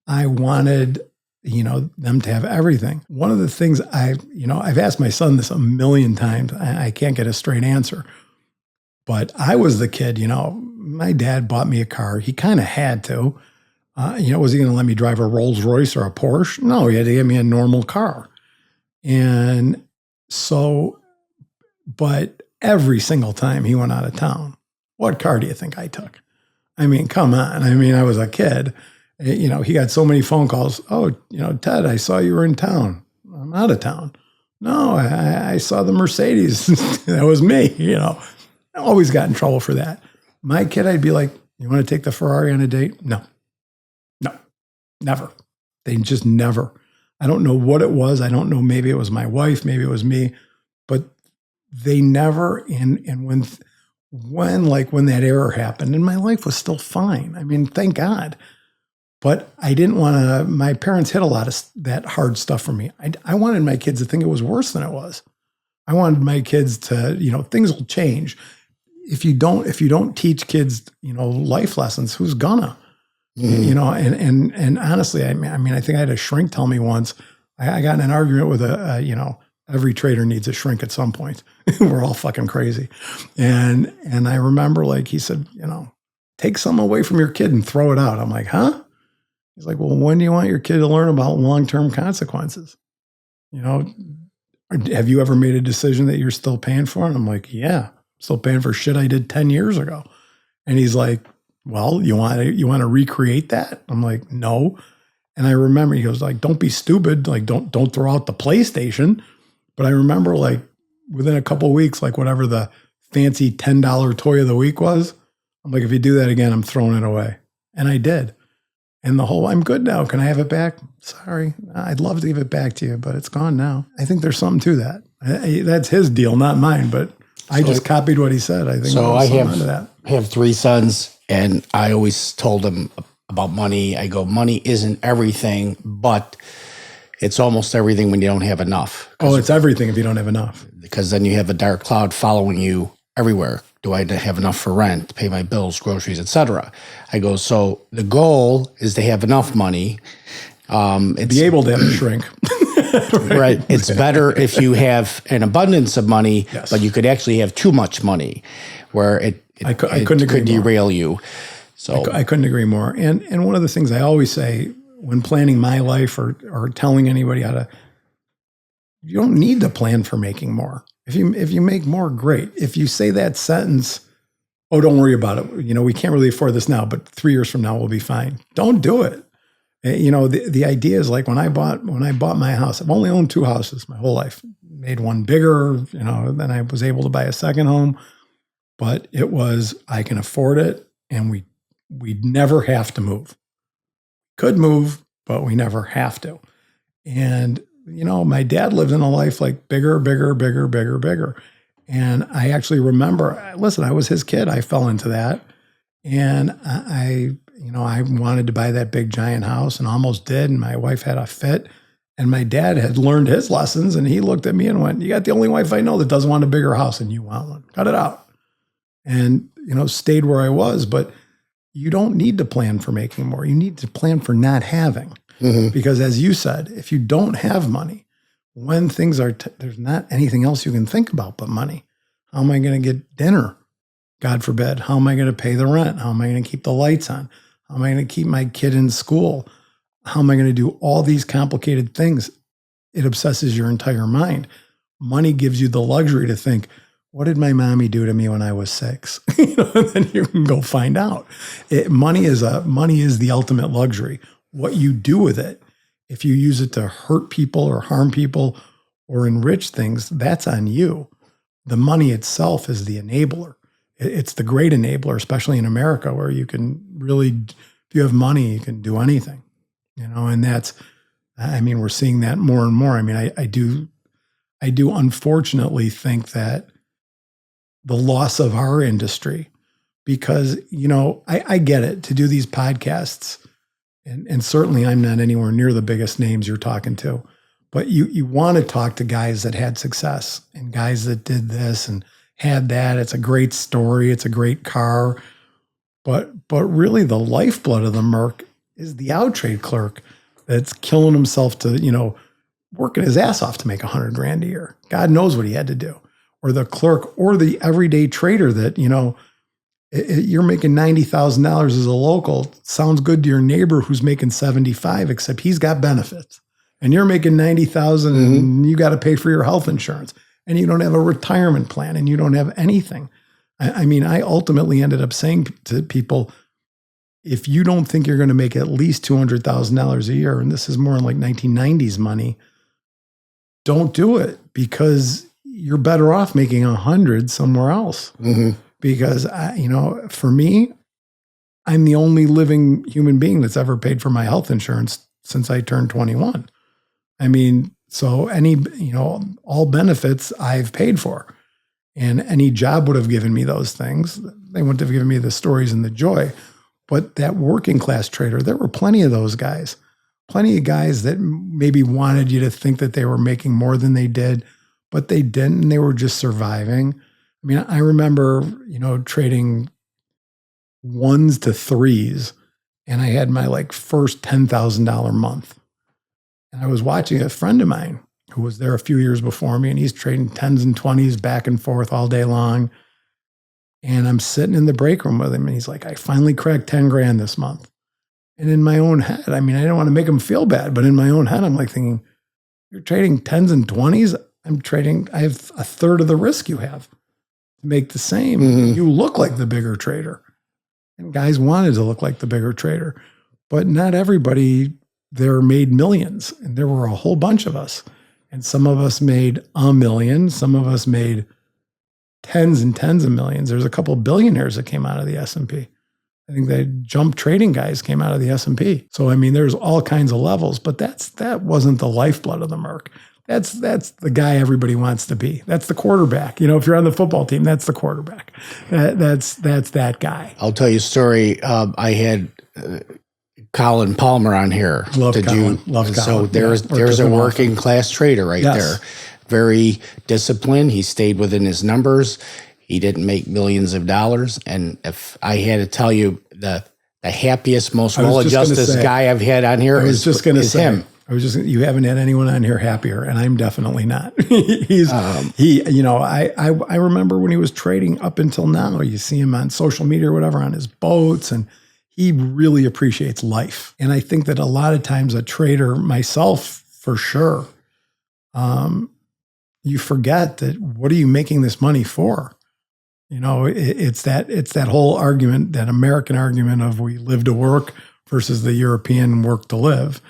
I wanted, them to have everything. One of the things I've asked my son this a million times. I can't get a straight answer, but I was the kid, my dad bought me a car. He kind of had to, was he going to let me drive a Rolls Royce or a Porsche? No, he had to give me a normal car. And so, but every single time he went out of town, what car do you think I took? I mean, come on. I was a kid. He got so many phone calls. Oh, Ted, I saw you were in town. I'm out of town. No, I saw the Mercedes. That was me, I always got in trouble for that. My kid, I'd be like, you want to take the Ferrari on a date? No, never. They just never. I don't know what it was. I don't know. Maybe it was my wife. Maybe it was me. But they never. And when that error happened, and my life was still fine. I mean, thank God. But I didn't want to. My parents hid a lot of that hard stuff from me. I wanted my kids to think it was worse than it was. I wanted my kids to, things will change. If you don't teach kids, life lessons, who's gonna? And honestly, I think I had a shrink tell me once, I got in an argument with every trader needs a shrink at some point. We're all fucking crazy. And I remember he said, take something away from your kid and throw it out. I'm like, huh? He's like, well, when do you want your kid to learn about long-term consequences? Have you ever made a decision that you're still paying for? And I'm like, yeah, I'm still paying for shit I did 10 years ago. And he's like, well, you want to recreate that? I'm like, no. And I remember he goes don't be stupid. Don't throw out the PlayStation. But I remember within a couple of weeks, whatever the fancy $10 toy of the week was, I'm like, if you do that again, I'm throwing it away. And I did. And the whole, I'm good now. Can I have it back? Sorry. I'd love to give it back to you, but it's gone now. I think there's something to that. That's his deal, not mine, but I just copied what he said. I think so. I have 3 sons, and I always told them about money. I go, money isn't everything, but it's almost everything when you don't have enough. Oh, it's everything if you don't have enough. Because then you have a dark cloud following you everywhere. Do I have enough for rent, to pay my bills, groceries, etc.? I go, so the goal is to have enough money. Be able to have a shrink. Right. It's better if you have an abundance of money, yes, but you could actually have too much money where it could derail you. So I couldn't agree more. And one of the things I always say when planning my life or telling anybody you don't need to plan for making more. If you make more, great. If you say that sentence, oh, don't worry about it. We can't really afford this now, but 3 years from now we'll be fine. Don't do it. The idea is when I bought my house, I've only owned 2 houses my whole life. Made one bigger, then I was able to buy a second home, but it was, I can afford it, and we'd never have to move. Could move, but we never have to. And my dad lived in a life bigger, bigger, bigger, bigger, bigger. And I actually remember, listen, I was his kid. I fell into that. And I wanted to buy that big giant house and almost did. And my wife had a fit. And my dad had learned his lessons. And he looked at me and went, you got the only wife I know that doesn't want a bigger house and you want one. Cut it out. And, stayed where I was. But you don't need to plan for making more. You need to plan for not having. Mm-hmm. Because as you said, if you don't have money, when things are, there's not anything else you can think about but money. How am I going to get dinner? God forbid. How am I going to pay the rent? How am I going to keep the lights on? How am I going to keep my kid in school? How am I going to do all these complicated things? It obsesses your entire mind. Money gives you the luxury to think, what did my mommy do to me when I was 6? And then you can go find out. Money is the ultimate luxury. What you do with it, if you use it to hurt people or harm people or enrich things, that's on you. The money itself is the enabler. it's the great enabler, especially in America, where you can really, if you have money, you can do anything, and we're seeing that more and more. I mean, I do unfortunately think that the loss of our industry, because, I get it, to do these podcasts, and certainly I'm not anywhere near the biggest names you're talking to, but you want to talk to guys that had success and guys that did this and had that. It's a great story. It's a great car. But really the lifeblood of the Merc is the out-trade clerk that's killing himself to, working his ass off to make $100,000 a year. God knows what he had to do. Or the clerk or the everyday trader that, you're making $90,000 as a local. Sounds good to your neighbor who's making 75, except he's got benefits. And you're making 90,000 and you got to pay for your health insurance. And you don't have a retirement plan and you don't have anything. I ultimately ended up saying to people, if you don't think you're going to make at least $200,000 a year, and this is more like 1990s money, don't do it, because you're better off making 100 somewhere else. Because, for me, I'm the only living human being that's ever paid for my health insurance since I turned 21. So all benefits I've paid for, and any job would have given me those things. They wouldn't have given me the stories and the joy, but that working class trader, there were plenty of those guys, plenty of guys that maybe wanted you to think that they were making more than they did, but they didn't, and they were just surviving. I remember, trading 1s to 3s, and I had my first $10,000 month. And I was watching a friend of mine who was there a few years before me, and he's trading 10s and 20s back and forth all day long. And I'm sitting in the break room with him, and he's like, I finally cracked $10,000 this month. And in my own head, I don't want to make him feel bad, but in my own head, I'm thinking, you're trading 10s and 20s? I have a third of the risk you have to make the same. You look like the bigger trader. And guys wanted to look like the bigger trader, but not everybody there made millions. And there were a whole bunch of us. And some of us made $1 million. Some of us made tens and tens of millions. There's a couple of billionaires that came out of the S&P. I think the jump trading guys came out of the S&P. So, there's all kinds of levels, but that wasn't the lifeblood of the Merc. That's the guy everybody wants to be. That's the quarterback. If you're on the football team, that's the quarterback. That's that guy. I'll tell you a story. I had Colin Palmer on here. Love Colin. So there's a working class trader right there. Very disciplined. He stayed within his numbers. He didn't make millions of dollars. And if I had to tell you the happiest, most well-adjusted guy I've had on here is him. You haven't had anyone on here happier, and I'm definitely not. I remember when he was trading up until now, you see him on social media or whatever on his boats, and he really appreciates life. And I think that a lot of times a trader, myself for sure, you forget that what are you making this money for? It's that whole argument, that American argument of we live to work versus the European work to live.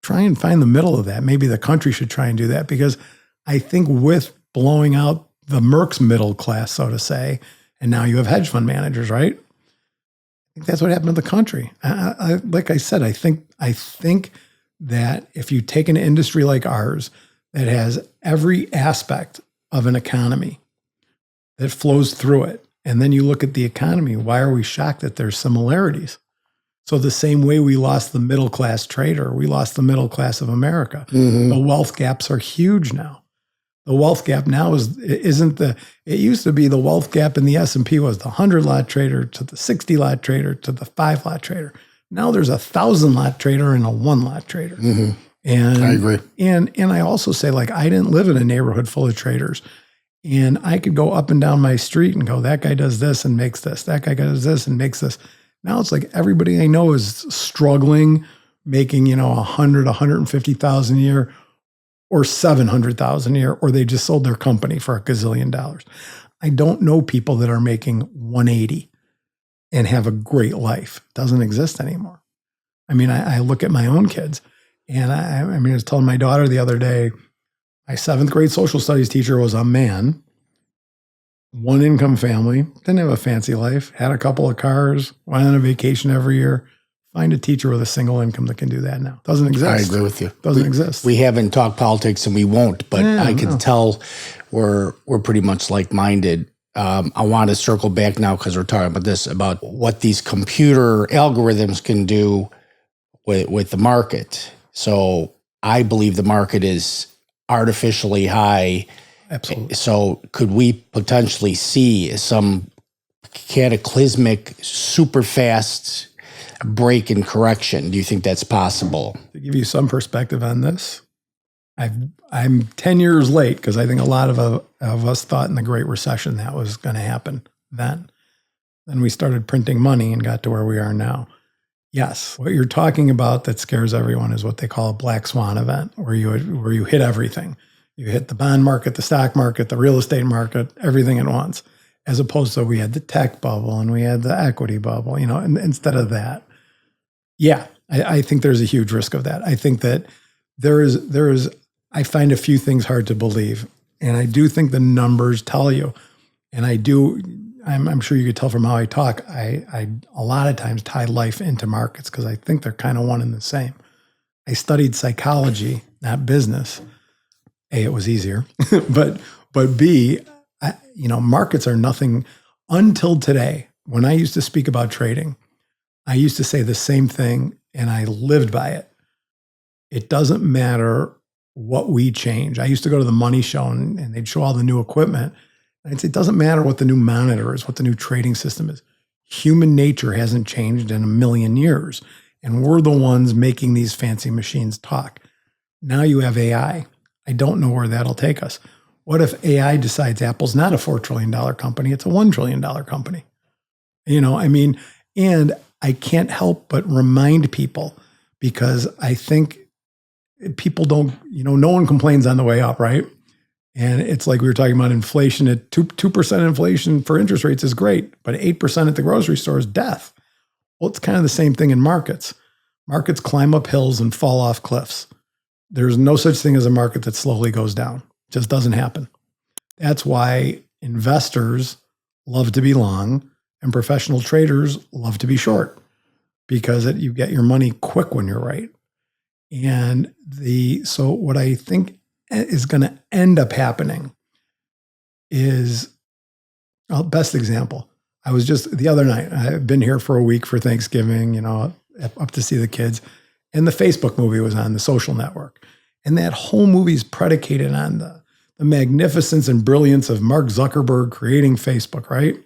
Try and find the middle of that. Maybe the country should try and do that, because I think with blowing out the Merc's middle class, so to say, and now you have hedge fund managers, right? I think that's what happened to the country. Like I said, I think that if you take an industry like ours that has every aspect of an economy that flows through it, and then you look at the economy, why are we shocked that there's similarities? So the same way we lost the middle class trader, we lost the middle class of America. The wealth gaps are huge now. The wealth gap now it used to be the wealth gap in the S&P was the 100-lot trader to the 60-lot trader to the 5-lot trader. Now there's a 1,000-lot trader and a 1-lot trader. And I agree. And I also say, I didn't live in a neighborhood full of traders. And I could go up and down my street and go, that guy does this and makes this. That guy does this and makes this. Now it's like everybody I know is struggling, making, 100, 150,000 a year or 700,000 a year, or they just sold their company for $1 gazillion. I don't know people that are making 180 and have a great life. It doesn't exist anymore. I look at my own kids, and I was telling my daughter the other day, my 7th grade social studies teacher was a man, one income family, didn't have a fancy life, had a couple of cars, went on a vacation every year. Find a teacher with a single income that can do that now. Doesn't exist. I agree with you. Doesn't exist. We haven't talked politics and we won't, but I can tell we're pretty much like-minded. I want to circle back now because we're talking about this, about what these computer algorithms can do with the market. So I believe the market is artificially high. Absolutely. So could we potentially see some cataclysmic, super fast break in correction? Do you think that's possible? To give you some perspective on this, I'm 10 years late because I think a lot of us thought in the Great Recession that was going to happen then. Then we started printing money and got to where we are now. Yes, what you're talking about that scares everyone is what they call a black swan event, where you hit everything. You hit the bond market, the stock market, the real estate market, everything at once, as opposed to we had the tech bubble and we had the equity bubble, and instead of that. Yeah, I think there's a huge risk of that. I think that there is, I find a few things hard to believe. And I do think the numbers tell you, and I'm sure you could tell from how I talk, I a lot of times tie life into markets because I think they're kind of one and the same. I studied psychology, not business. A, it was easier, but B, markets are nothing until today. When I used to speak about trading, I used to say the same thing and I lived by it. It doesn't matter what we change. I used to go to the money show and they'd show all the new equipment. And I'd say, it doesn't matter what the new monitor is, what the new trading system is. Human nature hasn't changed in a million years. And we're the ones making these fancy machines talk. Now you have AI. I don't know where that'll take us. What if AI decides Apple's not a $4 trillion company, it's a $1 trillion company? And I can't help but remind people, because I think people don't, no one complains on the way up, right? And it's like we were talking about inflation at 2% inflation for interest rates is great, but 8% at the grocery store is death. Well, it's kind of the same thing in markets. Markets climb up hills and fall off cliffs. There's no such thing as a market that slowly goes down. It just doesn't happen. That's why investors love to be long and professional traders love to be short, because you get your money quick when you're right. And so what I think is going to end up happening is, best example, I was just the other night, I've been here for a week for Thanksgiving, up to see the kids. And the Facebook movie was on, The Social Network. And that whole movie is predicated on the magnificence and brilliance of Mark Zuckerberg creating Facebook, right?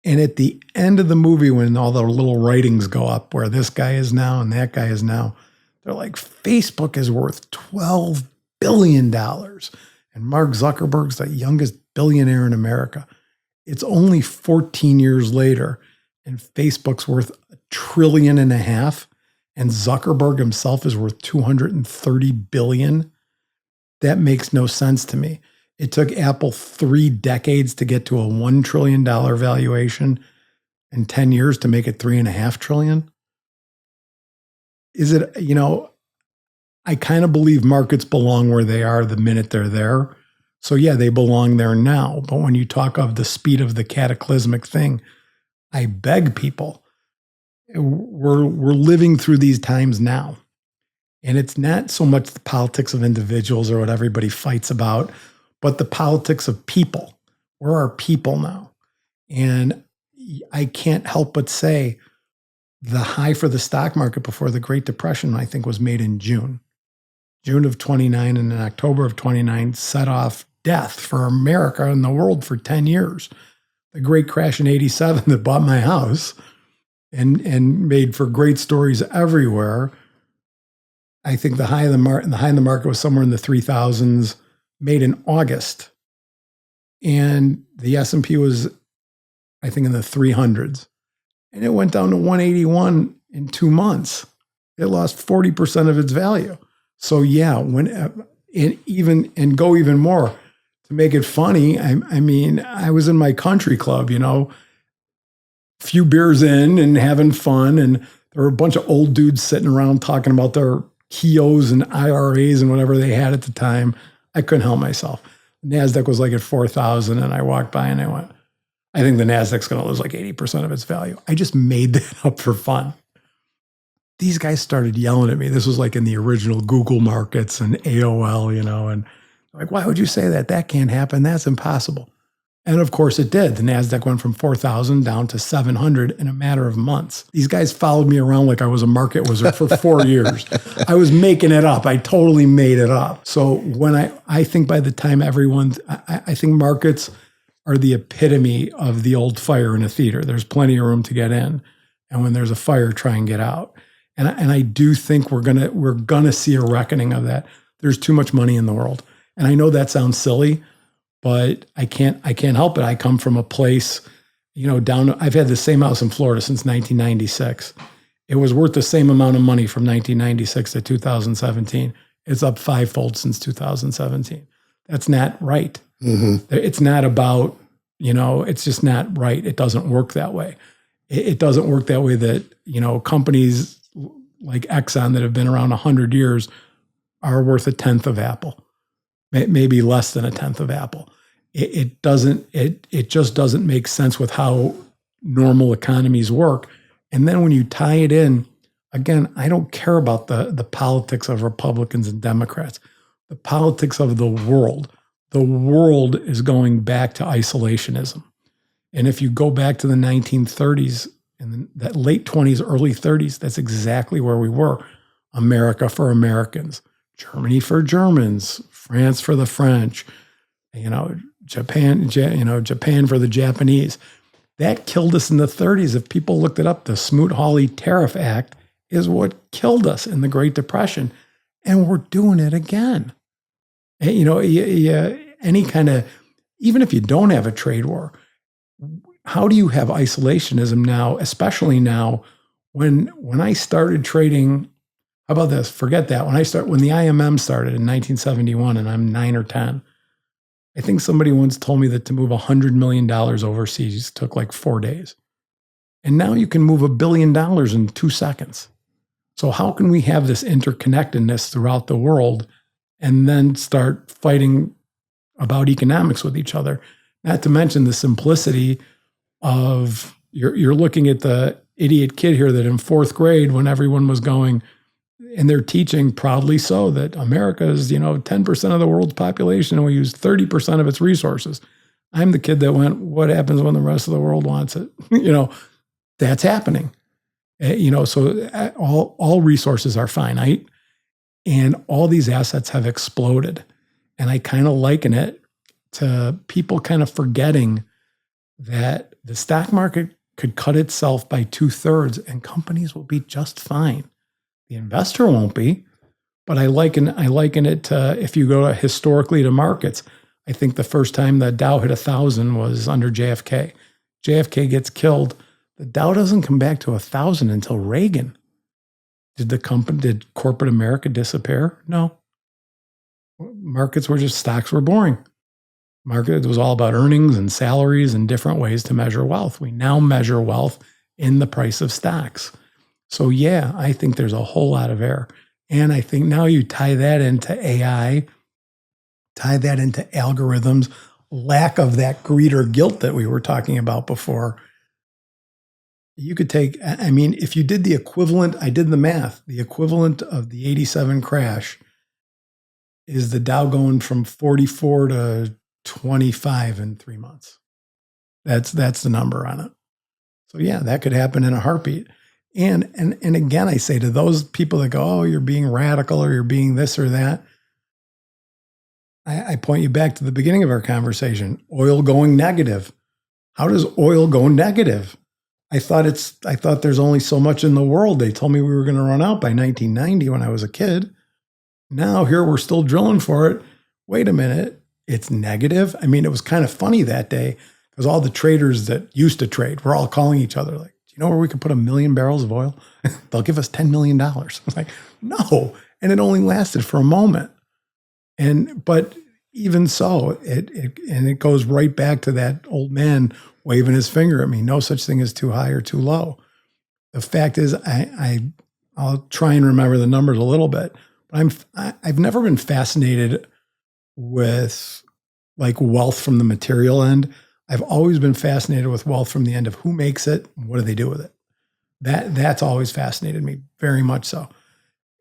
And at the end of the movie, when all the little writings go up where this guy is now and that guy is now, they're like, Facebook is worth $12 billion. And Mark Zuckerberg's the youngest billionaire in America. It's only 14 years later, and Facebook's worth $1.5 trillion. And Zuckerberg himself is worth $230 billion. That makes no sense to me. It took Apple 3 decades to get to a $1 trillion valuation and 10 years to make it $3.5 trillion. Is it, I kind of believe markets belong where they are the minute they're there. So yeah, they belong there now. But when you talk of the speed of the cataclysmic thing, I beg people, we're living through these times now. And it's not so much the politics of individuals or what everybody fights about, but the politics of people. Where are people now? And I can't help but say the high for the stock market before the Great Depression, I think, was made in June of 29, and in October of 29 set off death for America and the world for 10 years. The great crash in 87 that bought my house and made for great stories everywhere. I think the high in the market was somewhere in the 3,000s, made in August. And the S&P was, I think, in the 300s. And it went down to 181 in 2 months. It lost 40% of its value. So yeah, and go even more to make it funny. I was in my country club, few beers in and having fun, and there were a bunch of old dudes sitting around talking about their KEOs and IRAs and whatever they had at the time. I couldn't help myself. NASDAQ was like at 4,000 and I walked by and I went, I think the NASDAQ's going to lose like 80% of its value. I just made that up for fun. These guys started yelling at me. This was like in the original Google markets and AOL, and like, why would you say that? That can't happen. That's impossible. And of course it did. The NASDAQ went from 4,000 down to 700 in a matter of months. These guys followed me around like I was a market wizard for 4 years. I was making it up. I totally made it up. So when I think by the time I think markets are the epitome of the old fire in a theater. There's plenty of room to get in. And when there's a fire, try and get out. And I do think we're gonna see a reckoning of that. There's too much money in the world. And I know that sounds silly, but I can't help it. I come from a place, I've had the same house in Florida since 1996. It was worth the same amount of money from 1996 to 2017. It's up fivefold since 2017. That's not right. Mm-hmm. It's not about, it's just not right. It doesn't work that way. It doesn't work that way that, companies like Exxon that have been around 100 years are worth a tenth of Apple, maybe less than a tenth of Apple. It just doesn't make sense with how normal economies work. And then when you tie it in, again, I don't care about the politics of Republicans and Democrats, the politics of the world. The world is going back to isolationism. And if you go back to the 1930s and that late 20s, early 30s, that's exactly where we were. America for Americans, Germany for Germans, France for the French, Japan for the Japanese. That killed us in the 30s. If people looked it up, the Smoot-Hawley Tariff Act is what killed us in the Great Depression. And we're doing it again. And, any kind of, even if you don't have a trade war, how do you have isolationism now, especially now when I started trading? How about this? Forget that. When the IMM started in 1971 and I'm 9 or 10, I think somebody once told me that to move $100 million overseas took like 4 days. And now you can move $1 billion in 2 seconds. So how can we have this interconnectedness throughout the world and then start fighting about economics with each other? Not to mention the simplicity of you're looking at the idiot kid here that in 4th grade, when everyone was going, and they're teaching proudly so that America is, 10% of the world's population and we use 30% of its resources. I'm the kid that went, what happens when the rest of the world wants it? That's happening. So all resources are finite and all these assets have exploded. And I kind of liken it to people kind of forgetting that the stock market could cut itself by 2/3 and companies will be just fine. The investor won't be, but I liken it to, if you go historically to markets, I think the first time the Dow hit 1,000 was under JFK. JFK gets killed. The Dow doesn't come back to 1,000 until Reagan. Did corporate America disappear? No. Stocks were boring. Market was all about earnings and salaries and different ways to measure wealth. We now measure wealth in the price of stocks. So yeah, I think there's a whole lot of error. And I think now you tie that into AI, tie that into algorithms, lack of that greed or guilt that we were talking about before. You could take, if you did the equivalent, I did the math, the equivalent of the 87 crash is the Dow going from 44 to 25 in 3 months. That's the number on it. So yeah, that could happen in a heartbeat. And again, I say to those people that go, oh, you're being radical or you're being this or that, I point you back to the beginning of our conversation. Oil going negative. How does oil go negative? I thought there's only so much in the world. They told me we were going to run out by 1990 when I was a kid. Now here we're still drilling for it. Wait a minute. It's negative. It was kind of funny that day because all the traders that used to trade were all calling each other like, do you know where we could put 1 million barrels of oil? They'll give us $10 million. I was like, no. And it only lasted for a moment. But even so, it goes right back to that old man waving his finger at me. No such thing as too high or too low. The fact is, I'll try and remember the numbers a little bit. But I've never been fascinated with like wealth from the material end. I've always been fascinated with wealth from the end of who makes it and what do they do with it. That's always fascinated me, very much so.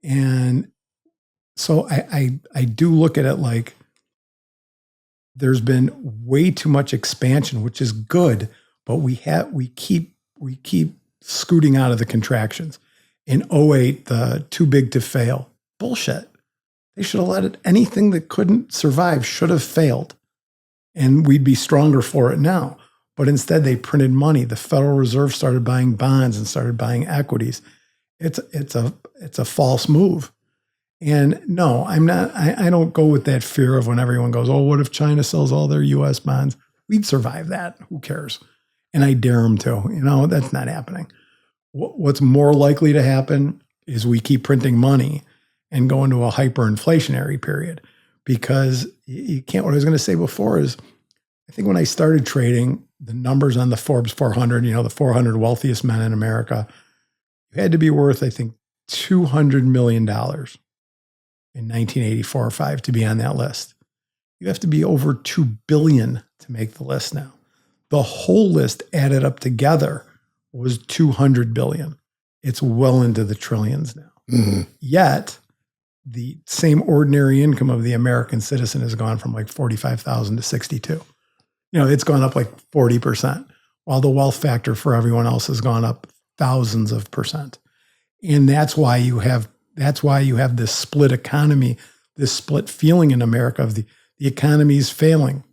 And so I do look at it like there's been way too much expansion, which is good, but we keep scooting out of the contractions. In '08, the too big to fail. Bullshit. They should have let it, anything that couldn't survive should have failed. And we'd be stronger for it now. But instead they printed money. The Federal Reserve started buying bonds and started buying equities. It's a false move. And no, I'm not, I don't go with that fear of when everyone goes, oh, what if China sells all their US bonds? We'd survive that. Who cares? And I dare them to. That's not happening. What's more likely to happen is we keep printing money and go into a hyperinflationary period, because you can't, what I was going to say before is, I think when I started trading, the numbers on the Forbes 400, the 400 wealthiest men in America, you had to be worth, I think, $200 million in 1984 or 5 to be on that list. You have to be over 2 billion to make the list now. The whole list added up together was 200 billion. It's well into the trillions now. Mm-hmm. Yet, the same ordinary income of the American citizen has gone from like 45,000 to 62. It's gone up like 40%, while the wealth factor for everyone else has gone up thousands of percent. And that's why you have this split economy, this split feeling in America of the economy is failing.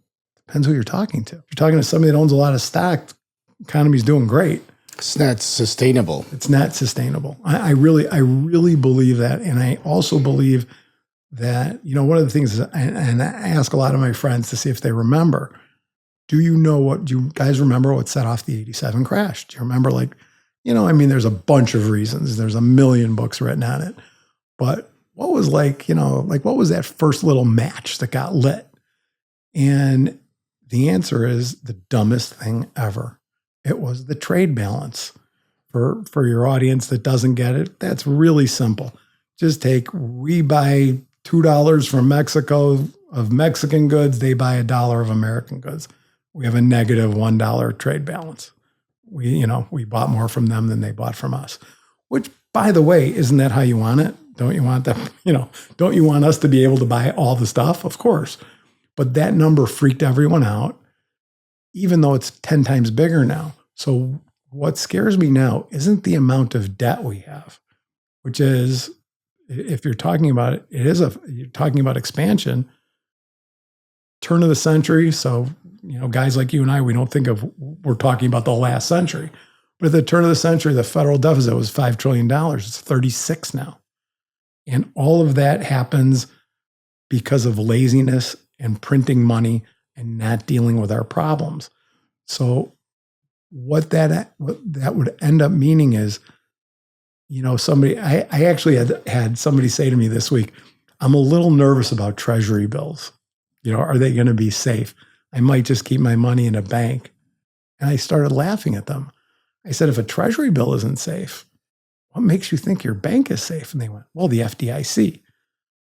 Depends who you're talking to. If you're talking to somebody that owns a lot of stock, the economy's doing great. It's not sustainable. It's not sustainable. I really believe that. And I also believe that, one of the things is, and I ask a lot of my friends to see if they remember, do you guys remember what set off the 87 crash? Do you remember there's a bunch of reasons. There's a million books written on it. But what was what was that first little match that got lit? And the answer is the dumbest thing ever. It was the trade balance. For your audience that doesn't get it, that's really simple. Just we buy $2 from Mexico of Mexican goods, they buy $1 of American goods. We have a negative $1 trade balance. We bought more from them than they bought from us. Which, by the way, isn't that how you want it? Don't you want them, don't you want us to be able to buy all the stuff? Of course. But that number freaked everyone out, even though it's 10 times bigger now. So what scares me now isn't the amount of debt we have, which is, if you're talking about it, you're talking about expansion, turn of the century. So, guys like you and I, we're talking about the last century. But at the turn of the century, the federal deficit was $5 trillion. It's 36 now. And all of that happens because of laziness and printing money and not dealing with our problems. So what that would end up meaning is, I actually had somebody say to me this week, I'm a little nervous about treasury bills. Are they going to be safe? I might just keep my money in a bank. And I started laughing at them. I said, if a treasury bill isn't safe, what makes you think your bank is safe? And they went, well, the FDIC.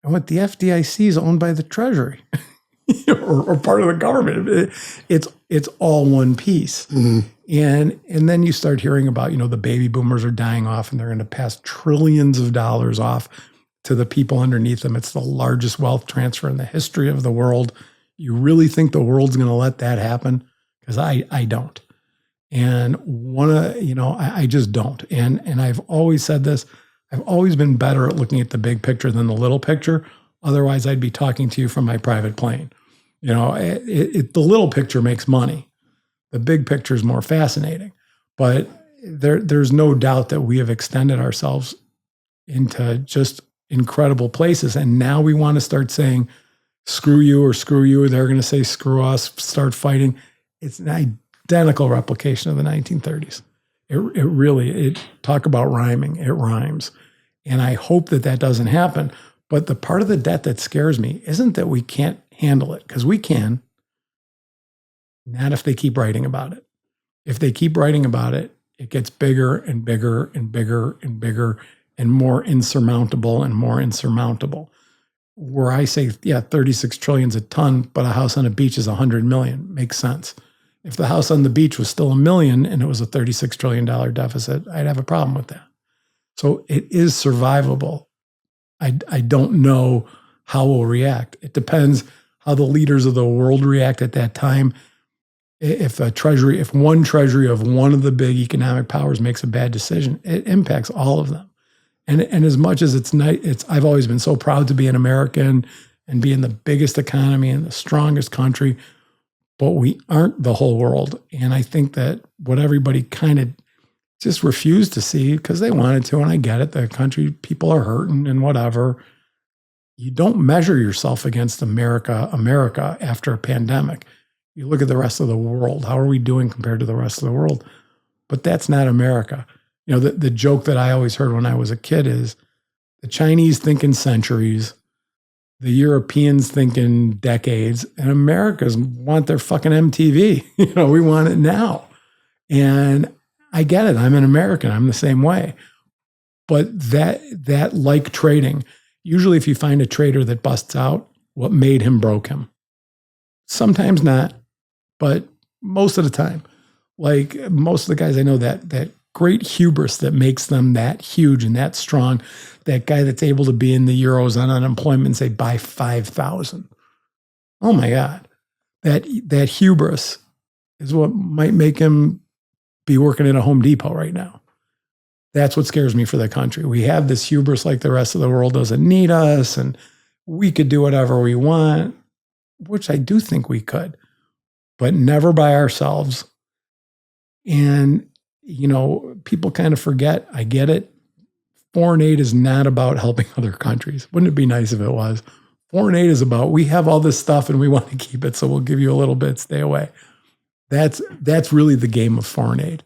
I went, the FDIC is owned by the Treasury or part of the government. It's all one piece. Mm-hmm. And then you start hearing about, the baby boomers are dying off and they're going to pass trillions of dollars off to the people underneath them. It's the largest wealth transfer in the history of the world. You really think the world's going to let that happen? Because I don't. And I just don't. And I've always said this, I've always been better at looking at the big picture than the little picture. Otherwise, I'd be talking to you from my private plane. The little picture makes money. The big picture is more fascinating. But there's no doubt that we have extended ourselves into just incredible places. And now we want to start saying, screw you or screw you. They're going to say, screw us, start fighting. It's an identical replication of the 1930s. It really talk about rhyming. It rhymes. And I hope that doesn't happen. But the part of the debt that scares me isn't that we can't handle it, because we can. Not if they keep writing about it. If they keep writing about it, it gets bigger and bigger and bigger and bigger and more insurmountable and more insurmountable. where I say, yeah, 36 trillion is a ton, but a house on a beach is 100 million. Makes sense. If the house on the beach was still $1 million and it was a $36 trillion deficit, I'd have a problem with that. So it is survivable. I don't know how we'll react. It depends how the leaders of the world react at that time. If one treasury of one of the big economic powers makes a bad decision, it impacts all of them. And as much as I've always been so proud to be an American and be in the biggest economy and the strongest country, but we aren't the whole world. And I think that what everybody kind of just refused to see because they wanted to, and I get it, the country, people are hurting and whatever. You don't measure yourself against America after a pandemic. You look at the rest of the world. How are we doing compared to the rest of the world? But that's not America. You know, the joke that I always heard when I was a kid is the Chinese think in centuries, the Europeans think in decades, and Americans want their fucking MTV. You know, we want it now. And I get it. I'm an American. I'm the same way. But that like trading, usually if you find a trader that busts out, what made him broke him. Sometimes not, but most of the time. Like most of the guys I know, that great hubris that makes them that huge and that strong, that guy that's able to be in the Euros on unemployment and say, buy 5,000. Oh my God. That hubris is what might make him be working at a Home Depot right now. That's what scares me for the country. We have this hubris like the rest of the world doesn't need us and we could do whatever we want, which I do think we could, but never by ourselves. And, you know, people kind of forget, I get it. Foreign aid is not about helping other countries. Wouldn't it be nice if it was? Foreign aid is about, we have all this stuff and we want to keep it, so we'll give you a little bit, stay away. That's really the game of foreign aid.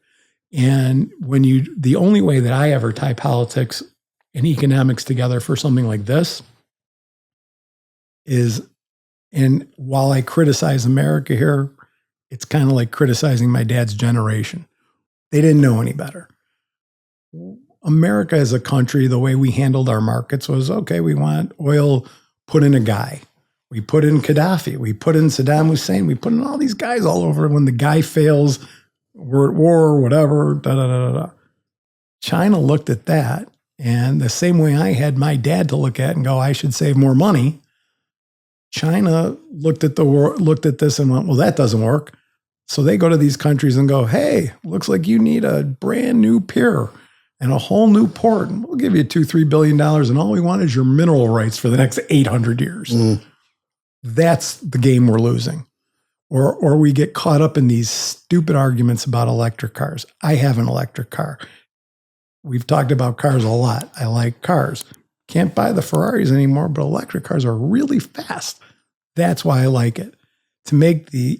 And the only way that I ever tie politics and economics together for something like this is, and while I criticize America here, it's kind of like criticizing my dad's generation. They didn't know any better. America as a country, the way we handled our markets was, okay, we want oil, put in a guy. We put in Gaddafi. We put in Saddam Hussein. We put in all these guys all over. When the guy fails, we're at war, whatever, da-da-da-da-da. China looked at that, and the same way I had my dad to look at and go, I should save more money, China looked at this and went, well, that doesn't work. So they go to these countries and go, hey, looks like you need a brand new pier and a whole new port. And we'll give you $2-3 billion. And all we want is your mineral rights for the next 800 years. Mm. That's the game we're losing. Or we get caught up in these stupid arguments about electric cars. I have an electric car. We've talked about cars a lot. I like cars. Can't buy the Ferraris anymore, but electric cars are really fast. That's why I like it. To make the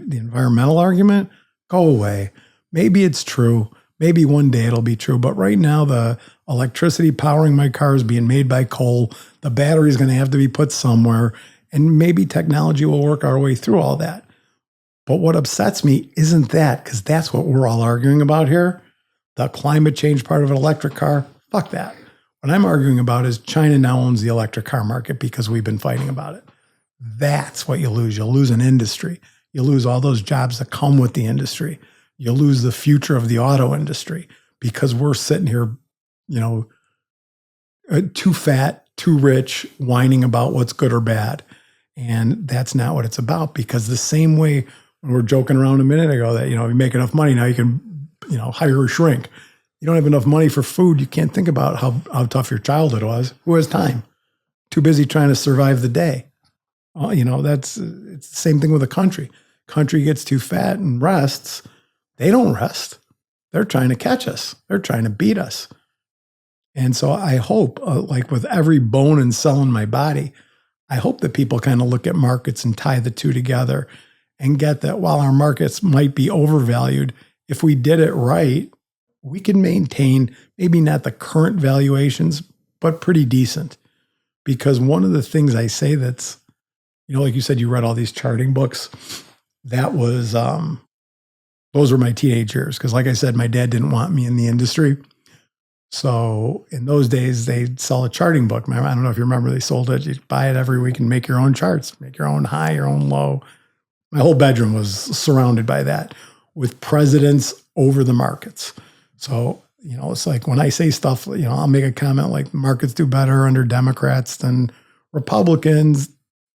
environmental argument go away. Maybe it's true. Maybe one day it'll be true. But right now, the electricity powering my car is being made by coal. The battery is going to have to be put somewhere. And maybe technology will work our way through all that. But what upsets me isn't that, because that's what we're all arguing about here. The climate change part of an electric car, fuck that. What I'm arguing about is China now owns the electric car market because we've been fighting about it. That's what you lose. You'll lose an industry. You lose all those jobs that come with the industry. You'll lose the future of the auto industry because we're sitting here, too fat, too rich, whining about what's good or bad. And that's not what it's about, because the same way when we're joking around a minute ago that, you make enough money, now you can, hire a shrink. You don't have enough money for food. You can't think about how tough your childhood was. Who has time? Too busy trying to survive the day. It's the same thing with a country. Country gets too fat and rests. They don't rest. They're trying to catch us. They're trying to beat us. And so I hope, like with every bone and cell in my body, I hope that people kind of look at markets and tie the two together and get that while our markets might be overvalued, if we did it right, we can maintain maybe not the current valuations, but pretty decent. Because one of the things I say that's, like you said, you read all these charting books. That was, those were my teenage years. Because like I said, my dad didn't want me in the industry. So in those days, they'd sell a charting book. I don't know if you remember, they sold it. You'd buy it every week and make your own charts, make your own high, your own low. My whole bedroom was surrounded by that with presidents over the markets. So, it's like when I say stuff, I'll make a comment like markets do better under Democrats than Republicans.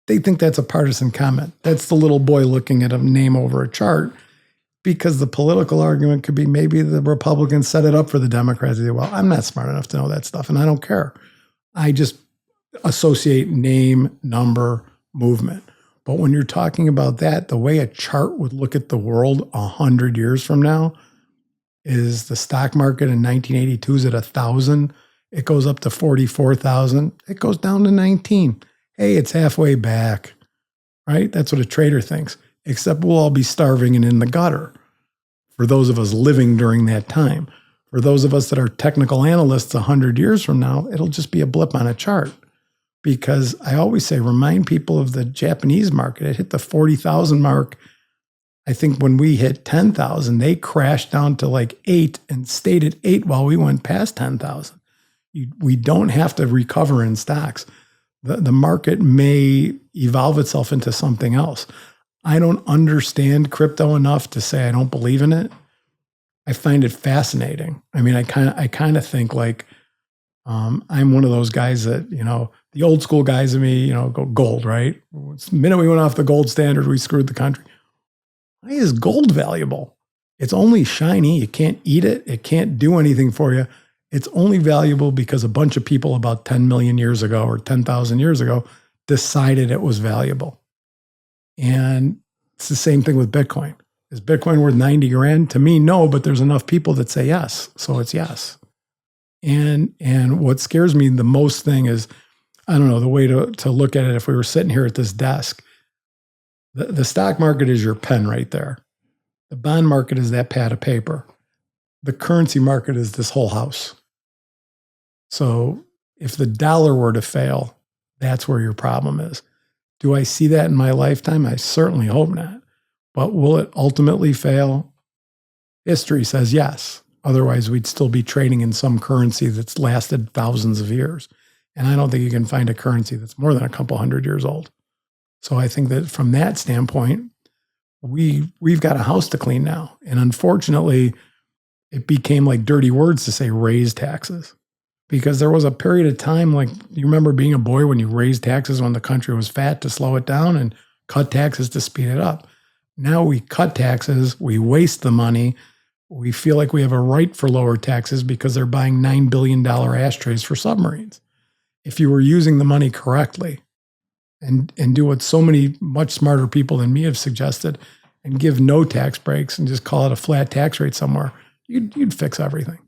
They think that's a partisan comment. That's the little boy looking at a name over a chart, because the political argument could be maybe the Republicans set it up for the Democrats. Well, I'm not smart enough to know that stuff, and I don't care. I just associate name, number, movement. But when you're talking about that, the way a chart would look at the world 100 years from now is the stock market in 1982 is at 1,000. It goes up to 44,000. It goes down to 19. Hey, it's halfway back, right? That's what a trader thinks, except we'll all be starving and in the gutter for those of us living during that time. For those of us that are technical analysts 100 years from now, it'll just be a blip on a chart. Because I always say, remind people of the Japanese market. It hit the 40,000 mark. I think when we hit 10,000, they crashed down to like 8 and stayed at 8 while we went past 10,000. We don't have to recover in stocks. The market may evolve itself into something else. I don't understand crypto enough to say I don't believe in it. I find it fascinating. I mean, I kind of think like I'm one of those guys that, the old school guys of me, go gold, right? The minute we went off the gold standard, we screwed the country. Why is gold valuable? It's only shiny. You can't eat it. It can't do anything for you. It's only valuable because a bunch of people about 10 million years ago or 10,000 years ago decided it was valuable. And it's the same thing with Bitcoin. Is Bitcoin worth 90 grand? To me, no, but there's enough people that say yes. So it's yes. And what scares me the most thing is, I don't know, the way to look at it, if we were sitting here at this desk, the stock market is your pen right there. The bond market is that pad of paper. The currency market is this whole house. So if the dollar were to fail, that's where your problem is. Do I see that in my lifetime? I certainly hope not. But will it ultimately fail? History says yes. Otherwise, we'd still be trading in some currency that's lasted thousands of years. And I don't think you can find a currency that's more than a couple hundred years old. So I think that from that standpoint, we've got a house to clean now. And unfortunately, it became like dirty words to say raise taxes. Because there was a period of time, like you remember being a boy when you raised taxes when the country was fat to slow it down and cut taxes to speed it up. Now we cut taxes, we waste the money. We feel like we have a right for lower taxes because they're buying $9 billion ashtrays for submarines. If you were using the money correctly and do what so many much smarter people than me have suggested and give no tax breaks and just call it a flat tax rate somewhere, you'd fix everything.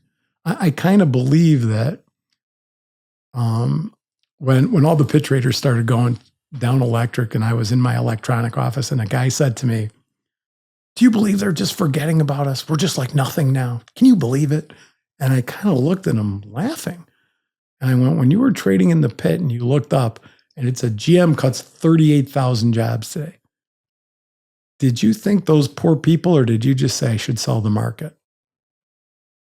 I kind of believe that when all the pit traders started going down electric and I was in my electronic office and a guy said to me, "Do you believe they're just forgetting about us? We're just like nothing now. Can you believe it?" And I kind of looked at him laughing. And I went, when you were trading in the pit and you looked up and it said GM cuts 38,000 jobs today, did you think those poor people, or did you just say I should sell the market?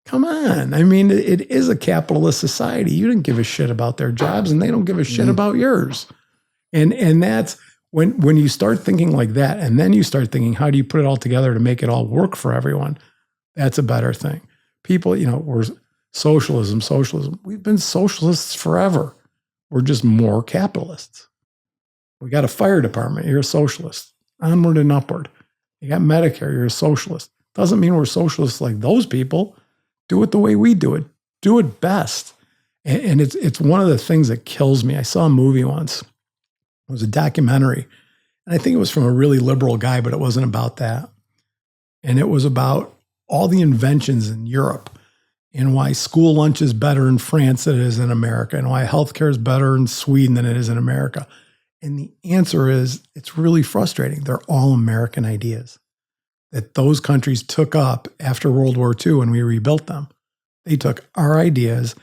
Come on. I mean, it is a capitalist society. You didn't give a shit about their jobs and they don't give a shit about yours. And that's when you start thinking like that, and then you start thinking, how do you put it all together to make it all work for everyone? That's a better thing. People, we're socialism. We've been socialists forever. We're just more capitalists. We got a fire department. You're a socialist. Onward and upward. You got Medicare. You're a socialist. Doesn't mean we're socialists like those people. Do it the way we do it. Do it best. And it's one of the things that kills me. I saw a movie once. It was a documentary. And I think it was from a really liberal guy, but it wasn't about that. And it was about all the inventions in Europe and why school lunch is better in France than it is in America, and why healthcare is better in Sweden than it is in America. And the answer is, it's really frustrating. They're all American ideas that those countries took up after World War II when we rebuilt them. They took our ideas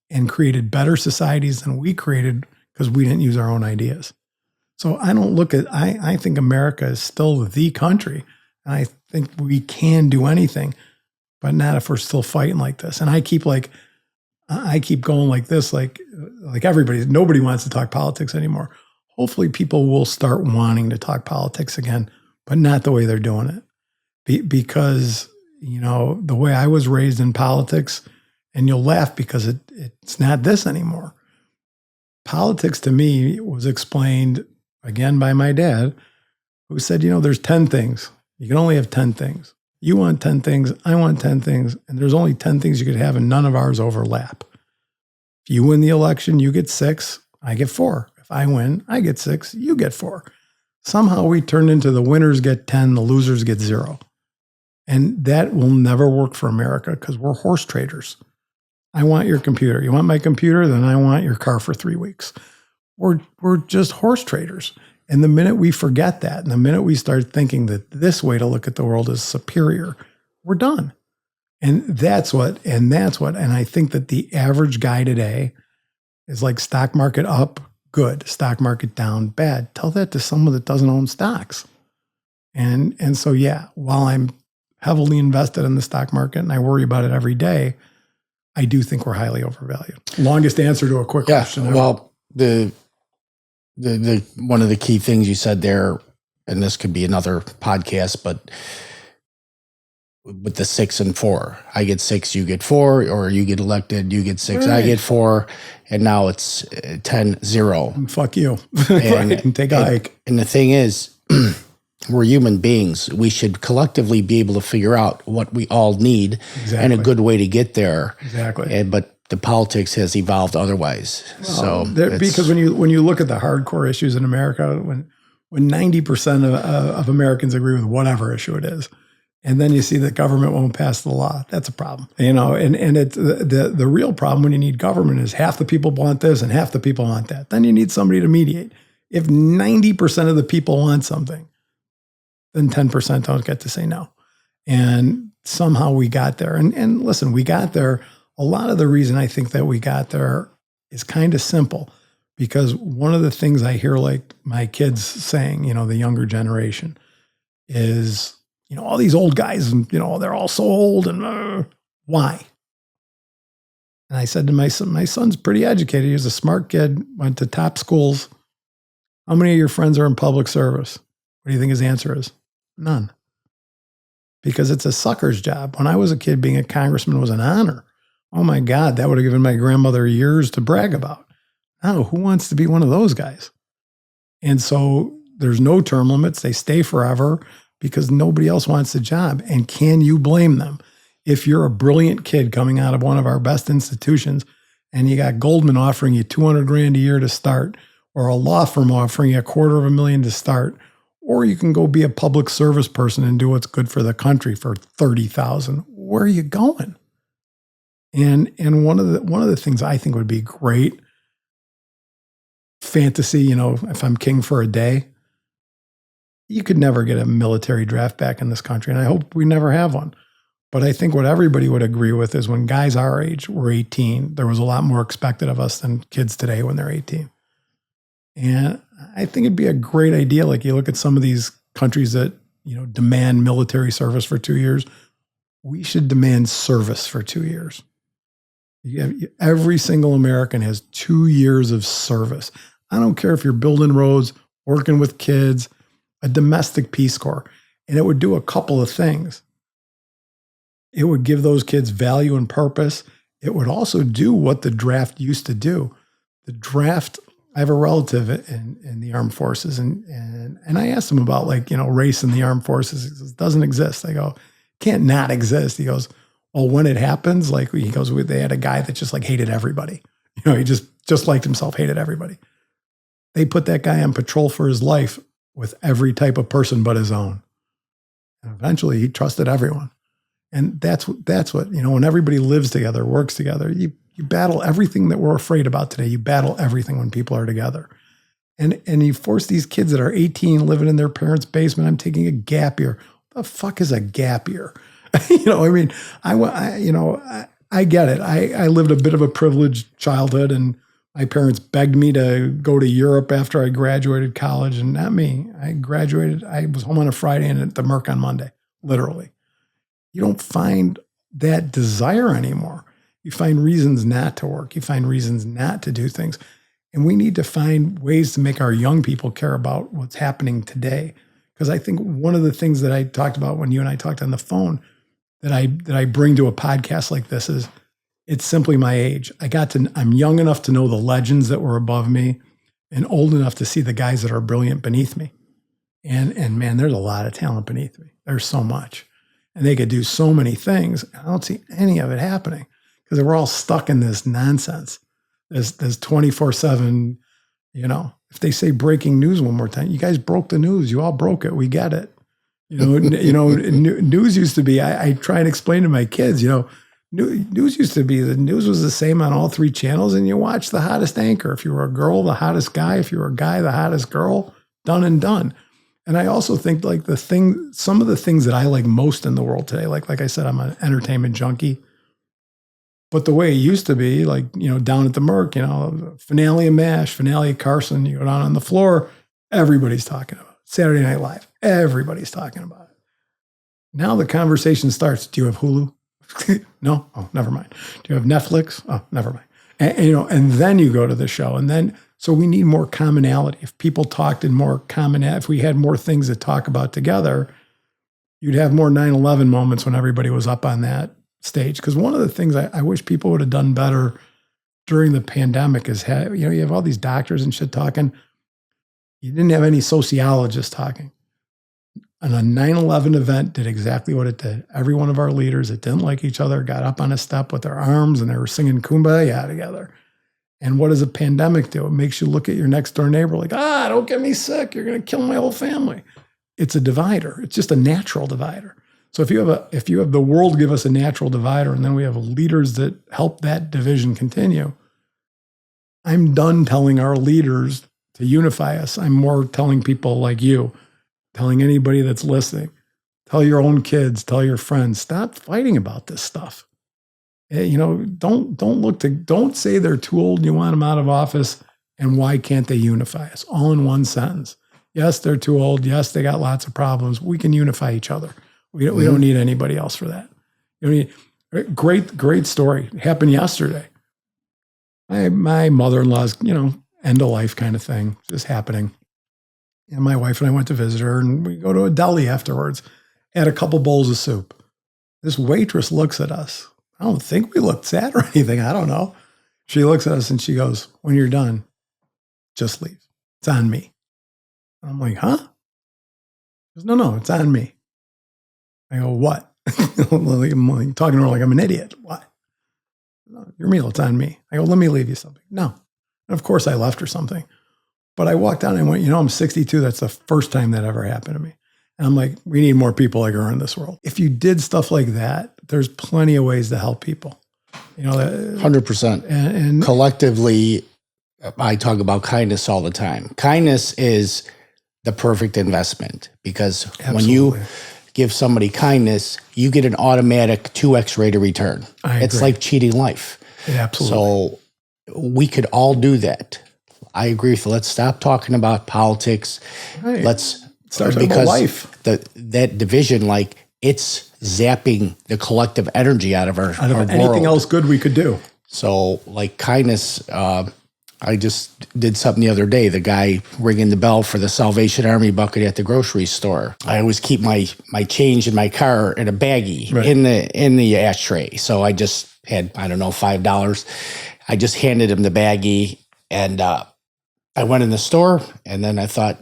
and created better societies than we created because we didn't use our own ideas. So I don't look at, I think America is still the country. And I think we can do anything, but not if we're still fighting like this. And I keep I keep going like this, like nobody wants to talk politics anymore. Hopefully people will start wanting to talk politics again, but not the way they're doing it. Because, the way I was raised in politics, and you'll laugh because it's not this anymore. Politics to me was explained again by my dad, who said, there's 10 things. You can only have 10 things. You want 10 things, I want 10 things, and there's only 10 things you could have, and none of ours overlap. If you win the election, you get 6, I get 4. If I win, I get 6, you get 4. Somehow we turn into the winners get 10, the losers get 0. And that will never work for America because we're horse traders. I want your computer. You want my computer? Then I want your car for 3 weeks. We're just horse traders. And the minute we forget that, and the minute we start thinking that this way to look at the world is superior, we're done. And and I think that the average guy today is like stock market up, good. Stock market down, bad. Tell that to someone that doesn't own stocks. And so, yeah, while I'm heavily invested in the stock market and I worry about it every day, I do think we're highly overvalued. Longest answer to a quick question. Well, the one of the key things you said there, and this could be another podcast, but with the 6 and 4, I get 6, you get 4, or you get elected, you get 6, right. I get 4, and now it's 10-0. Fuck you. And take a hike. And the thing is, we're human beings. We should collectively be able to figure out what we all need and a good way to get there. Exactly. But the politics has evolved otherwise. Because when you look at the hardcore issues in America, when 90% of Americans agree with whatever issue it is, and then you see that government won't pass the law, that's a problem. And it's the real problem when you need government is half the people want this and half the people want that. Then you need somebody to mediate. If 90% of the people want something, then 10% don't get to say no. And somehow we got there. And listen, we got there. A lot of the reason I think that we got there is kind of simple, because one of the things I hear like my kids saying, the younger generation is, all these old guys, and, they're all so old, and why? And I said to my son's pretty educated. He's a smart kid, went to top schools. How many of your friends are in public service? What do you think his answer is? None. Because it's a sucker's job. When I was a kid, being a congressman was an honor. Oh my God, that would have given my grandmother years to brag about. Now, who wants to be one of those guys? And so there's no term limits. They stay forever because nobody else wants the job. And can you blame them? If you're a brilliant kid coming out of one of our best institutions and you got Goldman offering you $200,000 a year to start, or a law firm offering you $250,000 to start, or you can go be a public service person and do what's good for the country for $30,000. Where are you going? And one of the things I think would be great fantasy, if I'm king for a day, you could never get a military draft back in this country, and I hope we never have one. But I think what everybody would agree with is when guys our age were 18, there was a lot more expected of us than kids today when they're 18. And I think it'd be a great idea. Like you look at some of these countries that, demand military service for 2 years. We should demand service for 2 years. Every single American has 2 years of service. I don't care if you're building roads, working with kids, a domestic Peace Corps. And it would do a couple of things. It would give those kids value and purpose. It would also do what the draft used to do. The draft, I have a relative in the armed forces, and I asked him about race in the armed forces. He says, it doesn't exist. I go, can't not exist. He goes, well, when it happens, they had a guy that just hated everybody. He just liked himself, hated everybody. They put that guy on patrol for his life with every type of person but his own. And eventually he trusted everyone. And that's what, when everybody lives together, works together, you battle everything that we're afraid about today. You battle everything when people are together. And you force these kids that are 18 living in their parents' basement. I'm taking a gap year. What the fuck is a gap year? I get it. I lived a bit of a privileged childhood, and my parents begged me to go to Europe after I graduated college, and not me. I graduated. I was home on a Friday and at the Merc on Monday, literally. You don't find that desire anymore. You find reasons not to work. You find reasons not to do things. And we need to find ways to make our young people care about what's happening today. Because I think one of the things that I talked about when you and I talked on the phone that I bring to a podcast like this is it's simply my age. I'm young enough to know the legends that were above me and old enough to see the guys that are brilliant beneath me. And man, there's a lot of talent beneath me. There's so much. And they could do so many things. I don't see any of it happening because we're all stuck in this nonsense. There's 24/7, if they say breaking news one more time, you guys broke the news. You all broke it. We get it. News used to be, I try and explain to my kids, news used to be, the news was the same on all three channels and you watch the hottest anchor. If you were a girl, the hottest guy. If you were a guy, the hottest girl, done and done. And I also think some of the things that I like most in the world today, like I said, I'm an entertainment junkie. But the way it used to be, down at the Merc, finale of MASH, finale of Carson, you go down on the floor, everybody's talking about it. Saturday Night Live, everybody's talking about it. Now the conversation starts. Do you have Hulu? No? Oh, never mind. Do you have Netflix? Oh, never mind. And then you go to the show. And then, so we need more commonality. If people talked in more if we had more things to talk about together, you'd have more 9/11 moments when everybody was up on that stage. Because one of the things I wish people would have done better during the pandemic is, you have all these doctors and shit talking. You didn't have any sociologists talking. And a 9/11 event did exactly what it did. Every one of our leaders that didn't like each other got up on a step with their arms and they were singing Kumbaya together. And what does a pandemic do? It makes you look at your next door neighbor like, don't get me sick. You're going to kill my whole family. It's a divider. It's just a natural divider. So if you have the world give us a natural divider and then we have leaders that help that division continue, I'm done telling our leaders to unify us. I'm more telling people like you, telling anybody that's listening, tell your own kids, tell your friends, stop fighting about this stuff. Don't say they're too old and you want them out of office and why can't they unify us? All in one sentence. Yes, they're too old. Yes, they got lots of problems. We can unify each other. We don't need anybody else for that. Great story. It happened yesterday. My mother-in-law's, end of life kind of thing, just happening. And my wife and I went to visit her and we go to a deli afterwards, had a couple bowls of soup. This waitress looks at us. I don't think we looked sad or anything. I don't know. She looks at us and she goes, when you're done, just leave. It's on me. I'm like, huh? She goes, no, it's on me. I go, what? I'm talking to her like I'm an idiot. What? No, your meal, it's on me. I go, let me leave you something. No. And of course I left her something. But I walked down and went, I'm 62. That's the first time that ever happened to me. And I'm like, we need more people like her in this world. If you did stuff like that, there's plenty of ways to help people. 100%. And collectively, I talk about kindness all the time. Kindness is the perfect investment because absolutely. When you give somebody kindness, you get an automatic 2x rate of return. It's like cheating life. Absolutely. So we could all do that. I agree with you. Let's stop talking about politics. Right. Let's start talking about life. That division, it's zapping the collective energy out of our anything world. else good we could do. So kindness, I just did something the other day. The guy ringing the bell for the Salvation Army bucket at the grocery store. I always keep my change in my car in a baggie in the ashtray. So I just had, $5. I just handed him the baggie and I went in the store and then I thought,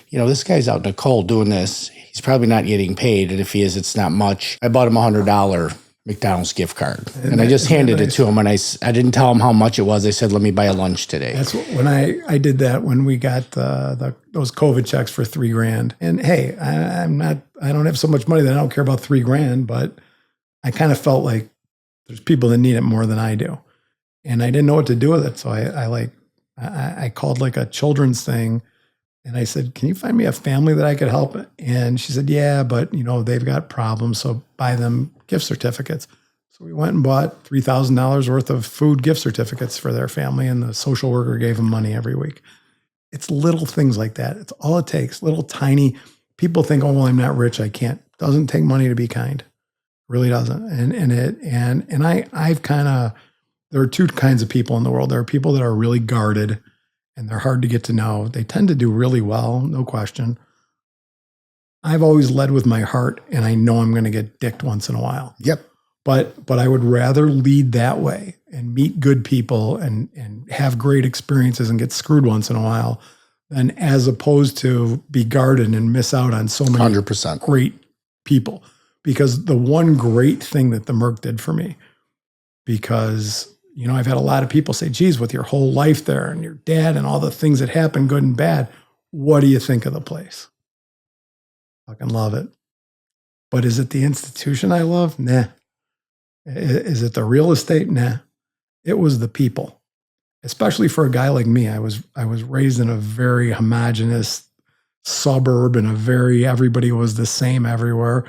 this guy's out in the cold doing this. He's probably not getting paid. And if he is, it's not much. I bought him $100 McDonald's gift card. And I just handed it to him. And I didn't tell him how much it was. I said, let me buy a lunch today. That's when I did that when we got those COVID checks for $3,000. And hey, I don't have so much money that I don't care about $3,000, but I kind of felt like there's people that need it more than I do. And I didn't know what to do with it. So I called a children's thing and I said, can you find me a family that I could help? And she said, yeah, but they've got problems. So buy them gift certificates. So we went and bought $3,000 worth of food gift certificates for their family. And the social worker gave them money every week. It's little things like that. It's all it takes. Little tiny, people think, oh, well, I'm not rich. I can't. Doesn't take money to be kind. Really doesn't. And I've kind of there are two kinds of people in the world. There are people that are really guarded and they're hard to get to know. They tend to do really well, no question. I've always led with my heart, and I know I'm going to get dicked once in a while. Yep. But I would rather lead that way and meet good people and have great experiences and get screwed once in a while than as opposed to be guarded and miss out on so many 100%. great people. Because the one great thing that the Merc did for me, because, I've had a lot of people say, geez, with your whole life there and your dad and all the things that happen, good and bad, what do you think of the place? Fucking love it. But is it the institution I love? Nah. Is it the real estate? Nah. It was the people. Especially for a guy like me. I was raised in a very homogenous suburb and everybody was the same everywhere.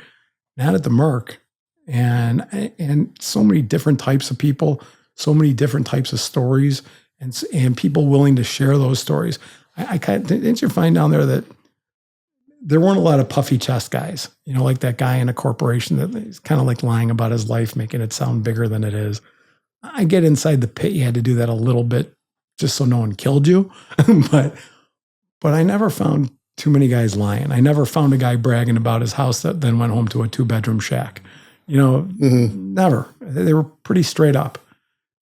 Not at the Merc. And so many different types of people, so many different types of stories, and people willing to share those stories. Didn't you find down there that there weren't a lot of puffy chest guys, like that guy in a corporation that is kind of like lying about his life, making it sound bigger than it is. I get inside the pit. You had to do that a little bit just so no one killed you. but I never found too many guys lying. I never found a guy bragging about his house that then went home to a 2-bedroom shack. Never. They were pretty straight up.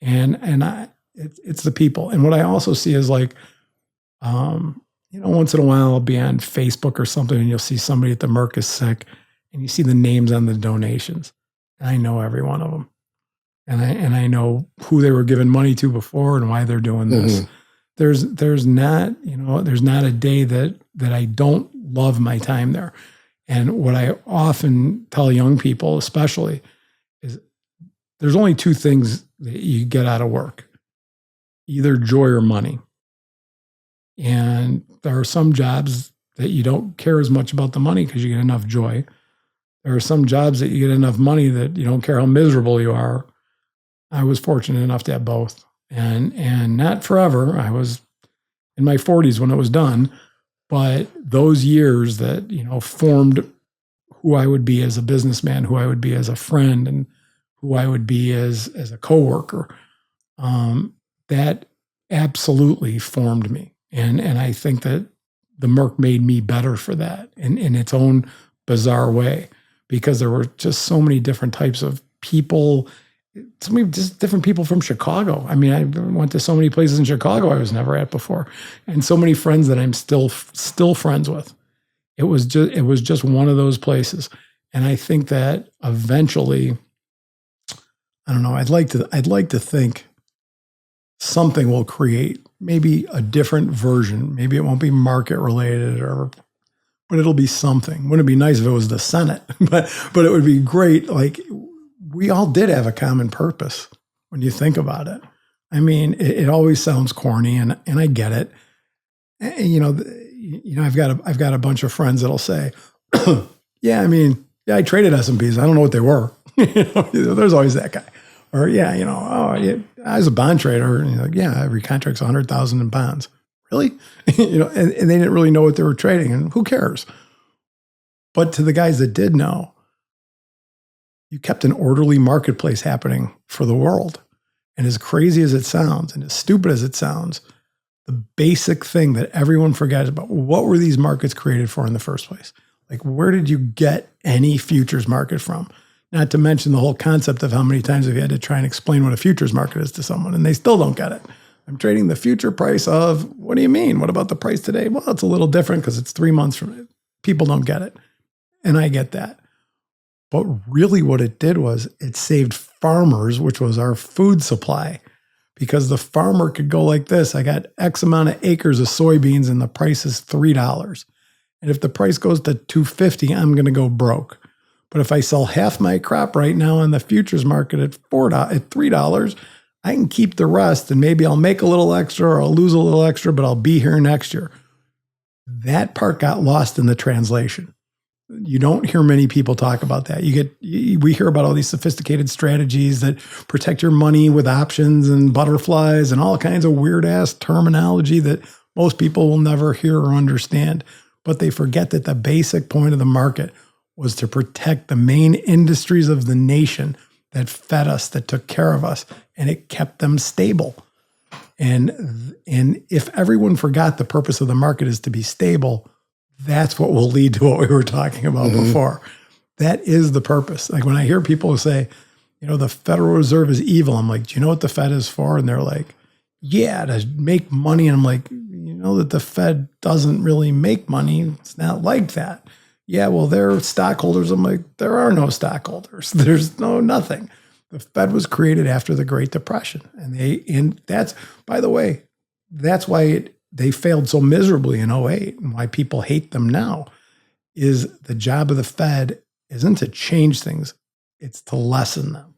It's the people. And what I also see is like, once in a while I'll be on Facebook or something and you'll see somebody at the Merc is sick and you see the names on the donations. And I know every one of them. And I know who they were giving money to before and why they're doing this. There's not a day that I don't love my time there. And what I often tell young people, especially, is there's only two things that you get out of work, either joy or money. And there are some jobs that you don't care as much about the money because you get enough joy. There are some jobs that you get enough money that you don't care how miserable you are. I was fortunate enough to have both. And not forever. I was in my 40s when it was done. But those years that, formed who I would be as a businessman, who I would be as a friend, and who I would be as a coworker, that absolutely formed me. And I think that the Merc made me better for that in its own bizarre way, because there were just so many different types of people, so many just different people from Chicago. I mean, I went to so many places in Chicago I was never at before, and so many friends that I'm still friends with. It was just one of those places. And I think that eventually, I don't know, I'd like to think something will create maybe a different version. Maybe it won't be market related but it'll be something. Wouldn't it be nice if it was the Senate? but it would be great. Like, we all did have a common purpose when you think about it. I mean, it always sounds corny, and I get it. And, I've got a bunch of friends that'll say, yeah, I traded S&Ps. I don't know what they were. There's always that guy. Or, I was a bond trader. And yeah, every contract's 100,000 in bonds. Really? And they didn't really know what they were trading, and who cares? But to the guys that did know, you kept an orderly marketplace happening for the world. And as crazy as it sounds, and as stupid as it sounds, the basic thing that everyone forgets about, what were these markets created for in the first place? Like, where did you get any futures market from? Not to mention the whole concept of how many times have you had to try and explain what a futures market is to someone, and they still don't get it. I'm trading the future price of, what do you mean? What about the price today? Well, it's a little different because it's 3 months from it. People don't get it. And I get that. But really what it did was it saved farmers, which was our food supply, because the farmer could go like this. I got X amount of acres of soybeans and the price is $3. And if the price goes to $2.50, I'm going to go broke. But if I sell half my crop right now in the futures market at $3, I can keep the rest, and maybe I'll make a little extra or I'll lose a little extra, but I'll be here next year. That part got lost in the translation. You don't hear many people talk about that. We hear about all these sophisticated strategies that protect your money with options and butterflies and all kinds of weird ass terminology that most people will never hear or understand. But they forget that the basic point of the market was to protect the main industries of the nation that fed us, that took care of us, and it kept them stable. And if everyone forgot the purpose of the market is to be stable, that's what will lead to what we were talking about before. That is the purpose. Like when I hear people say, the Federal Reserve is evil, I'm like, do you know what the Fed is for? And they're like, yeah, to make money. And I'm like, you know that the Fed doesn't really make money. It's not like that. Yeah, well, they're stockholders. I'm like, there are no stockholders. There's nothing. The Fed was created after the Great Depression. And that's, by the way, that's why they failed so miserably in '08 and why people hate them now is the job of the Fed isn't to change things. It's to lessen them.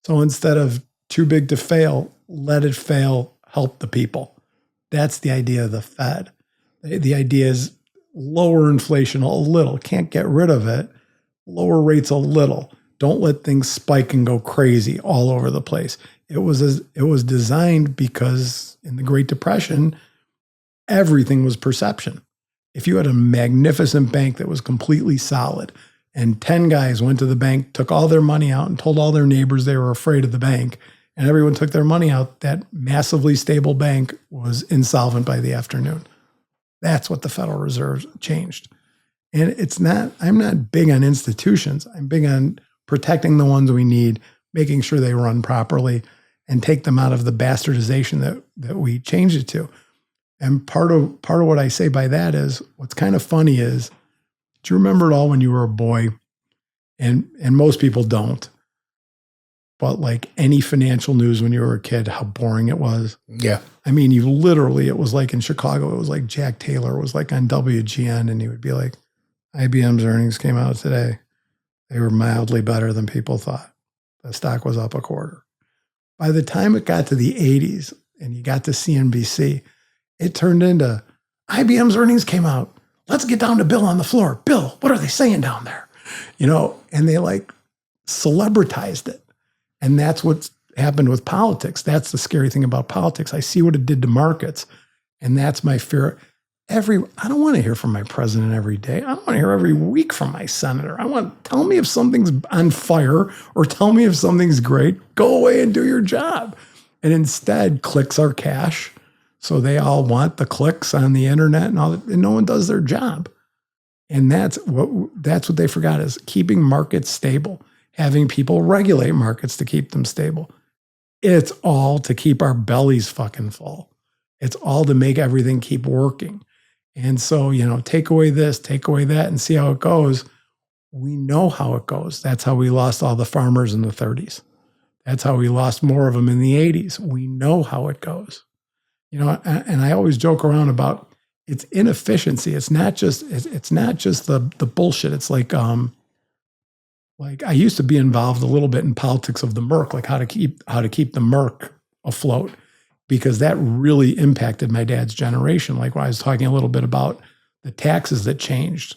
So instead of too big to fail, let it fail, help the people. That's the idea of the Fed. The idea is lower inflation a little, can't get rid of it, lower rates a little. Don't let things spike and go crazy all over the place. It was designed because in the Great Depression, everything was perception. If you had a magnificent bank that was completely solid and 10 guys went to the bank, took all their money out and told all their neighbors they were afraid of the bank, and everyone took their money out, that massively stable bank was insolvent by the afternoon. That's what the Federal Reserve changed. And I'm not big on institutions. I'm big on protecting the ones we need, making sure they run properly, and take them out of the bastardization that we changed it to. And part of what I say by that is, what's kind of funny is, do you remember it all when you were a boy? And most people don't. But like any financial news when you were a kid, how boring it was. Yeah. I mean, it was like in Chicago, it was like Jack Taylor, it was like on WGN, and he would be like, IBM's earnings came out today. They were mildly better than people thought. The stock was up a quarter. By the time it got to the 80s and you got to CNBC, it turned into IBM's earnings came out. Let's get down to Bill on the floor. Bill, what are they saying down there? And they like celebritized it. And that's what's happened with politics. That's the scary thing about politics. I see what it did to markets. And that's my fear. I don't want to hear from my president every day. I don't want to hear every week from my senator. Tell me if something's on fire or tell me if something's great. Go away and do your job. And instead, clicks are cash. So they all want the clicks on the internet and all that, and no one does their job. And that's what they forgot, is keeping markets stable, having people regulate markets to keep them stable. It's all to keep our bellies fucking full. It's all to make everything keep working. And so, take away this, take away that, and see how it goes. We know how it goes. That's how we lost all the farmers in the 30s. That's how we lost more of them in the 80s. We know how it goes. And I always joke around about it's inefficiency. It's not just the bullshit. It's like I used to be involved a little bit in politics of the Merc, like how to keep the Merc afloat, because that really impacted my dad's generation. Like when I was talking a little bit about the taxes that changed,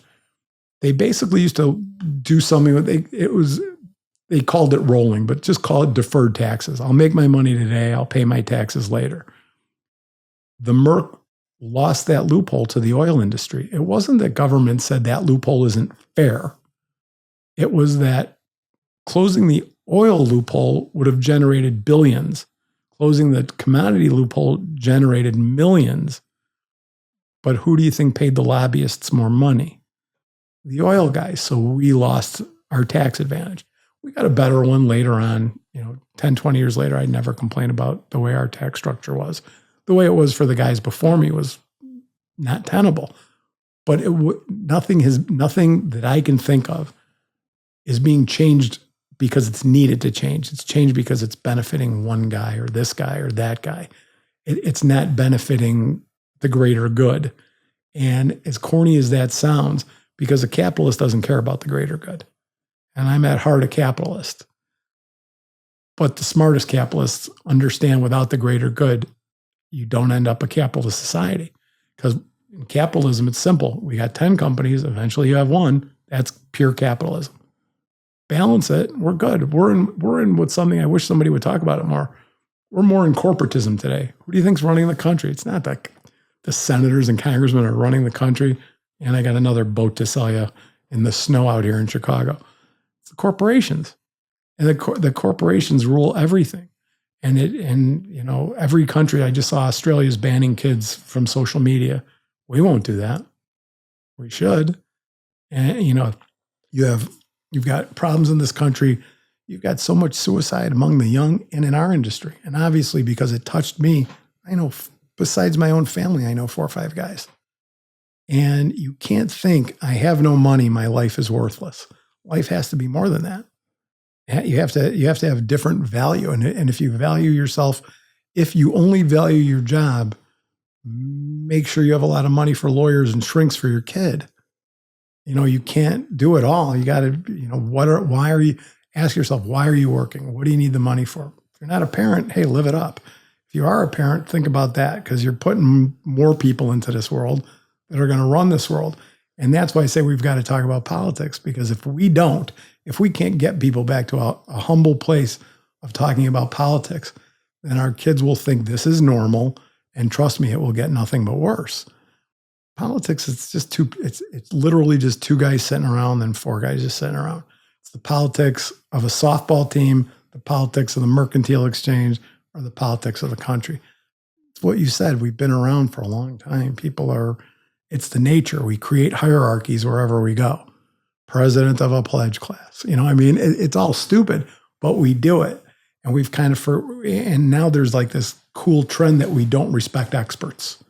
they basically used to do something they called it rolling, but just call it deferred taxes. I'll make my money today. I'll pay my taxes later. The Merc lost that loophole to the oil industry. It wasn't that government said that loophole isn't fair. It was that closing the oil loophole would have generated billions. Closing the commodity loophole generated millions. But who do you think paid the lobbyists more money? The oil guys. So we lost our tax advantage. We got a better one later on. 10, 20 years later, I'd never complain about the way our tax structure was. The way it was for the guys before me was not tenable. But nothing that I can think of is being changed because it's needed to change. It's changed because it's benefiting one guy or this guy or that guy. It's not benefiting the greater good. And as corny as that sounds, because a capitalist doesn't care about the greater good. And I'm at heart a capitalist. But the smartest capitalists understand without the greater good, you don't end up a capitalist society. Because in capitalism, it's simple. We got 10 companies. Eventually you have one. That's pure capitalism. Balance it. We're good. We're in with something. I wish somebody would talk about it more. We're more in corporatism today. Who do you think's running the country? It's not that the senators and congressmen are running the country. And I got another boat to sell you in the snow out here in Chicago. It's the corporations. And the corporations rule everything. And every country, I just saw Australia's banning kids from social media. We won't do that. We should. And you've got problems in this country. You've got so much suicide among the young and in our industry. And obviously, because it touched me, I know, besides my own family, I know 4 or 5 guys. And you can't think, I have no money, my life is worthless. Life has to be more than that. You have to have different value. And if you value yourself, if you only value your job, make sure you have a lot of money for lawyers and shrinks for your kid. You can't do it all. You got to, ask yourself, why are you working? What do you need the money for? If you're not a parent, hey, live it up. If you are a parent, think about that, because you're putting more people into this world that are going to run this world. And that's why I say we've got to talk about politics, because if we can't get people back to a humble place of talking about politics, then our kids will think this is normal. And trust me, it will get nothing but worse. Politics, it's literally just 2 guys sitting around and 4 guys just sitting around. It's the politics of a softball team, the politics of the mercantile exchange, or the politics of the country. It's what you said. We've been around for a long time. It's the nature. We create hierarchies wherever we go. President of a pledge class. It's all stupid, but we do it. And we've and now there's like this cool trend that we don't respect experts.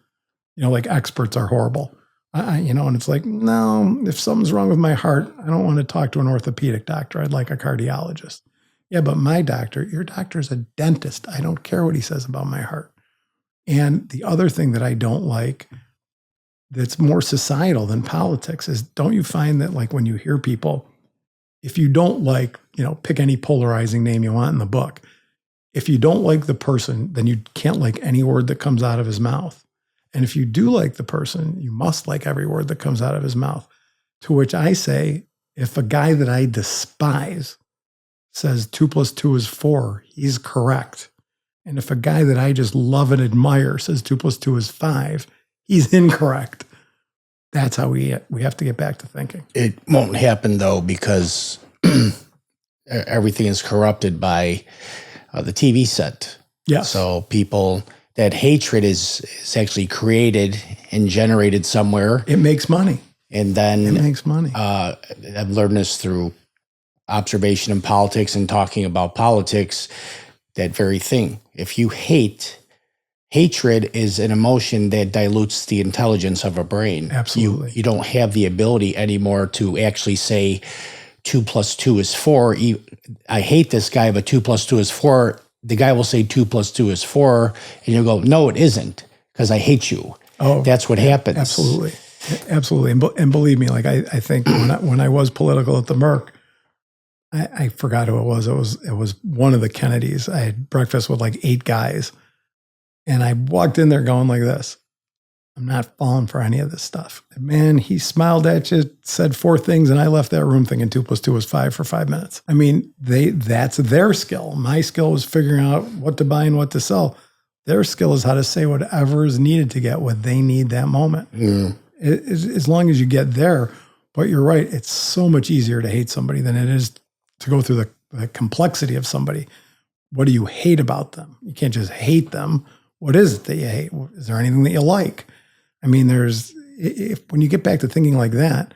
Like experts are horrible. And it's like, no, if something's wrong with my heart, I don't want to talk to an orthopedic doctor. I'd like a cardiologist. Yeah, but your doctor's a dentist. I don't care what he says about my heart. And the other thing that I don't like that's more societal than politics is, don't you find that, like, when you hear people, if you don't like, pick any polarizing name you want in the book, if you don't like the person, then you can't like any word that comes out of his mouth. And if you do like the person, you must like every word that comes out of his mouth. To which I say, if a guy that I despise says 2 + 2 is 4, he's correct. And if a guy that I just love and admire says 2 + 2 is 5, he's incorrect. That's how we have to get back to thinking. It won't happen, though, because everything is corrupted by the TV set. Yes. So that hatred is actually created and generated somewhere. It makes money. And then it makes money. I've learned this through observation in politics and talking about politics, that very thing. If you hatred is an emotion that dilutes the intelligence of a brain. Absolutely. You don't have the ability anymore to actually say 2 + 2 is 4. I hate this guy, but 2 + 2 is 4. The guy will say 2 + 2 is 4, and you'll go, no, it isn't, because I hate you. Oh, that's what happens. Absolutely. And believe me, like I think when I was political at the Merc, I forgot who it was. It was one of the Kennedys. I had breakfast with like 8 guys, and I walked in there going like this: I'm not falling for any of this stuff. And man, he smiled at you, said 4 things, and I left that room thinking 2 + 2 was 5 for 5 minutes. I mean, that's their skill. My skill was figuring out what to buy and what to sell. Their skill is how to say whatever is needed to get what they need that moment. As long as you get there. But you're right, it's so much easier to hate somebody than it is to go through the complexity of somebody. What do you hate about them? You can't just hate them. What is it that you hate? Is there anything that you like? I mean, when you get back to thinking like that,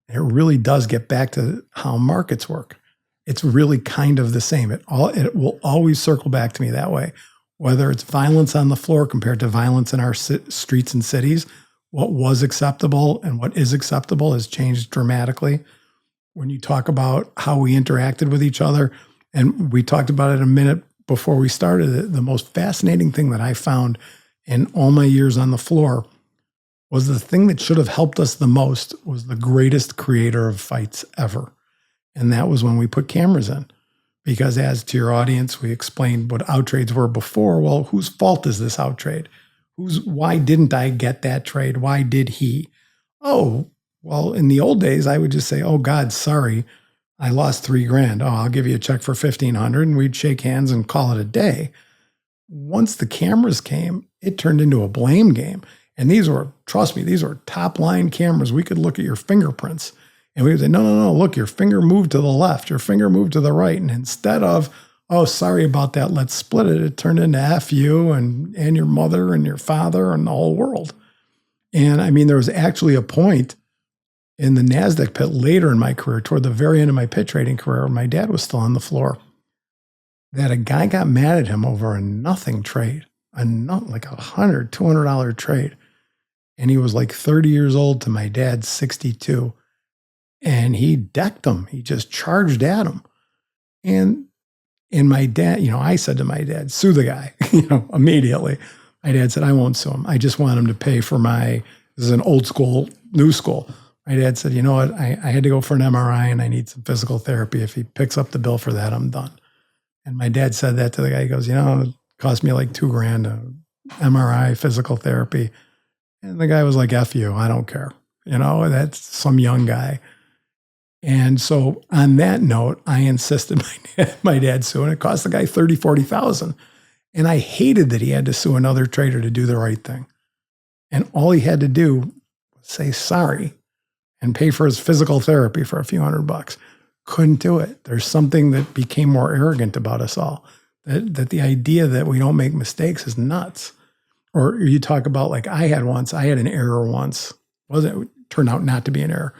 it really does get back to how markets work. It's really kind of the same. It will always circle back to me that way. Whether it's violence on the floor compared to violence in our streets and cities, what was acceptable and what is acceptable has changed dramatically. When you talk about how we interacted with each other, and we talked about it a minute before we started, the most fascinating thing that I found in all my years on the floor was the thing that should have helped us the most was the greatest creator of fights ever. And that was when we put cameras in. Because as to your audience, we explained what outtrades were before. Well, whose fault is this outtrade? Why didn't I get that trade? Why did he? Oh, well, in the old days, I would just say, oh God, sorry, I lost $3,000. Oh, I'll give you a check for $1,500, and we'd shake hands and call it a day. Once the cameras came, it turned into a blame game. And these were, trust me, these were top line cameras. We could look at your fingerprints. And we would say, no, look, your finger moved to the left, your finger moved to the right. And instead of, oh, sorry about that, let's split it, it turned into F you and your mother and your father and the whole world. And I mean, there was actually a point in the NASDAQ pit later in my career, toward the very end of my pit trading career, my dad was still on the floor, that a guy got mad at him over a nothing trade, like $100, $200 trade. And he was like 30 years old to my dad's 62. And he decked him. He just charged at him. And my dad, I said to my dad, sue the guy, immediately. My dad said, I won't sue him. I just want him to pay for this is an old school, new school. My dad said, you know what? I had to go for an MRI and I need some physical therapy. If he picks up the bill for that, I'm done. And my dad said that to the guy. He goes, it cost me like $2,000, MRI, physical therapy. And the guy was like, F you, I don't care. That's some young guy. And so on that note, I insisted my dad sue, and it cost the guy $30,000, $40,000. And I hated that he had to sue another trader to do the right thing. And all he had to do was say sorry and pay for his physical therapy for a few $100. Couldn't do it. There's something that became more arrogant about us all, that the idea that we don't make mistakes is nuts. Or you talk about, like I had an error once. It turned out not to be an error.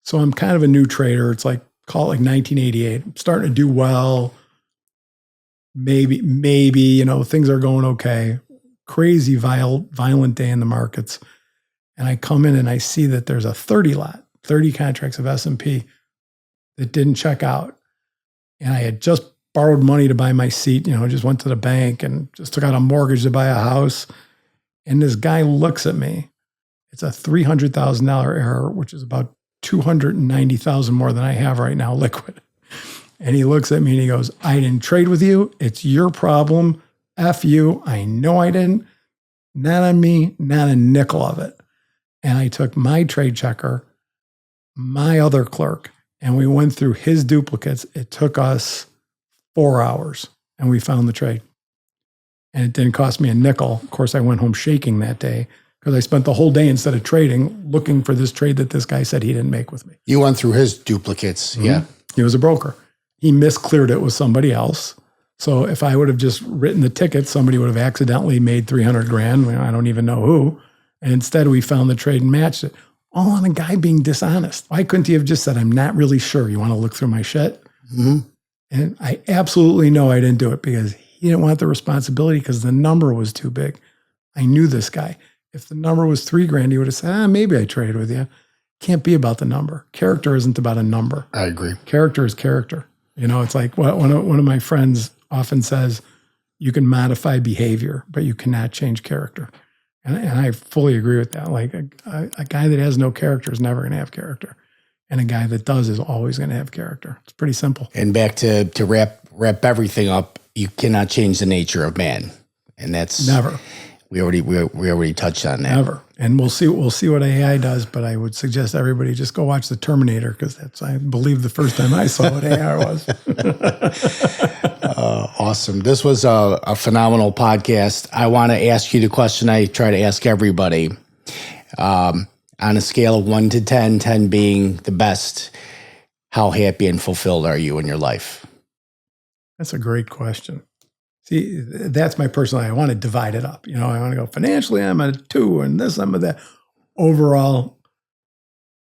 So I'm kind of a new trader. It's like, call it like 1988. I'm starting to do well. Maybe, things are going okay. Crazy, violent day in the markets. And I come in and I see that there's a 30 contracts of S&P that didn't check out. And I had just borrowed money to buy my seat, just went to the bank and just took out a mortgage to buy a house. And this guy looks at me. It's a $300,000 error, which is about $290,000 more than I have right now liquid. And he looks at me and he goes, I didn't trade with you. It's your problem. F you. I know I didn't. Not on me, not a nickel of it. And I took my trade checker, my other clerk, and we went through his duplicates. It took us 4 hours and we found the trade. And it didn't cost me a nickel. Of course, I went home shaking that day because I spent the whole day, instead of trading, looking for this trade that this guy said he didn't make with me. You went through his duplicates. Mm-hmm. Yeah. He was a broker. He miscleared it with somebody else. So if I would have just written the ticket, somebody would have accidentally made $300,000. I don't even know who. And instead we found the trade and matched it. All on a guy being dishonest. Why couldn't he have just said, I'm not really sure. You want to look through my shit? Mm-hmm. And I absolutely know I didn't do it because he didn't want the responsibility because the number was too big. I knew this guy. If the number was $3,000, he would have said, maybe I traded with you. Can't be about the number. Character isn't about a number. I agree. Character is character. It's like what one of my friends often says, you can modify behavior, but you cannot change character. And I fully agree with that. Like a guy that has no character is never going to have character. And a guy that does is always going to have character. It's pretty simple. And back to wrap everything up, you cannot change the nature of man. And that's never. We already touched on that. Never. And we'll see what AI does, but I would suggest everybody just go watch The Terminator, because that's, I believe, the first time I saw what AI was. Awesome. This was a phenomenal podcast. I want to ask you the question I try to ask everybody. On a scale of 1 to 10, 10 being the best, how happy and fulfilled are you in your life? That's a great question. See, that's my personality. I want to divide it up. I want to go financially, I'm a 2, and this, I'm a that. Overall,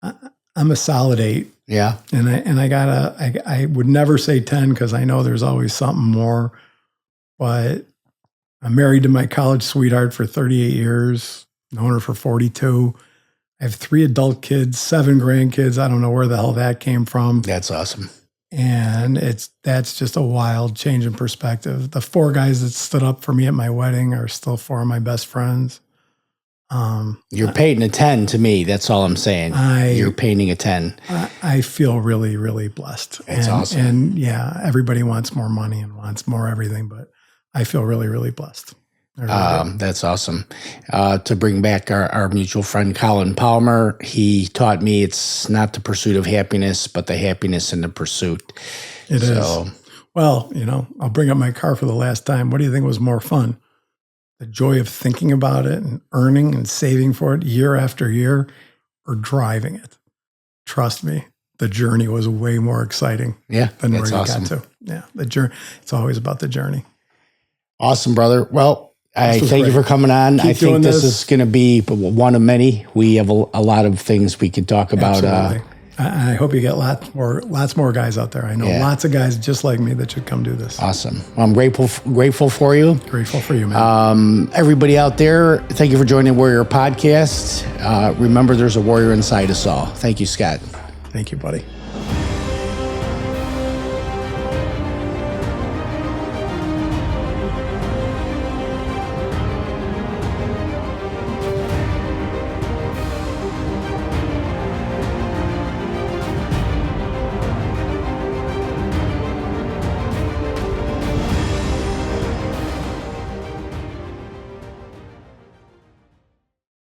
I'm a solid 8. Yeah. And I would never say 10 because I know there's always something more. But I'm married to my college sweetheart for 38 years, known her for 42. I have 3 adult kids, 7 grandkids. I don't know where the hell that came from. That's awesome. And that's just a wild change in perspective. The 4 guys that stood up for me at my wedding are still 4 of my best friends. You're painting a 10 to me. That's all I'm saying. You're painting a 10. I feel really, really blessed. That's awesome. And yeah, everybody wants more money and wants more everything, but I feel really, really blessed. That's awesome. To bring back our mutual friend, Colin Palmer, he taught me it's not the pursuit of happiness, but the happiness in the pursuit. It is. Well, I'll bring up my car for the last time. What do you think was more fun? The joy of thinking about it and earning and saving for it year after year, or driving it? trust me, the journey was way more exciting Yeah, than where that's you awesome. got to. Yeah, the journey. It's always about the journey. Awesome, brother. Well, I was thank you great. for coming on. Keep I think doing this this. is going to be one of many. We have a lot of things we could talk about. Absolutely. I hope you get lots more guys out there. I know lots of guys just like me that should come do this. Awesome. I'm grateful for you. Grateful for you, man. Everybody out there, thank you for joining Warrior Podcast. Remember, there's a warrior inside us all. Thank you, Scott. Thank you, buddy.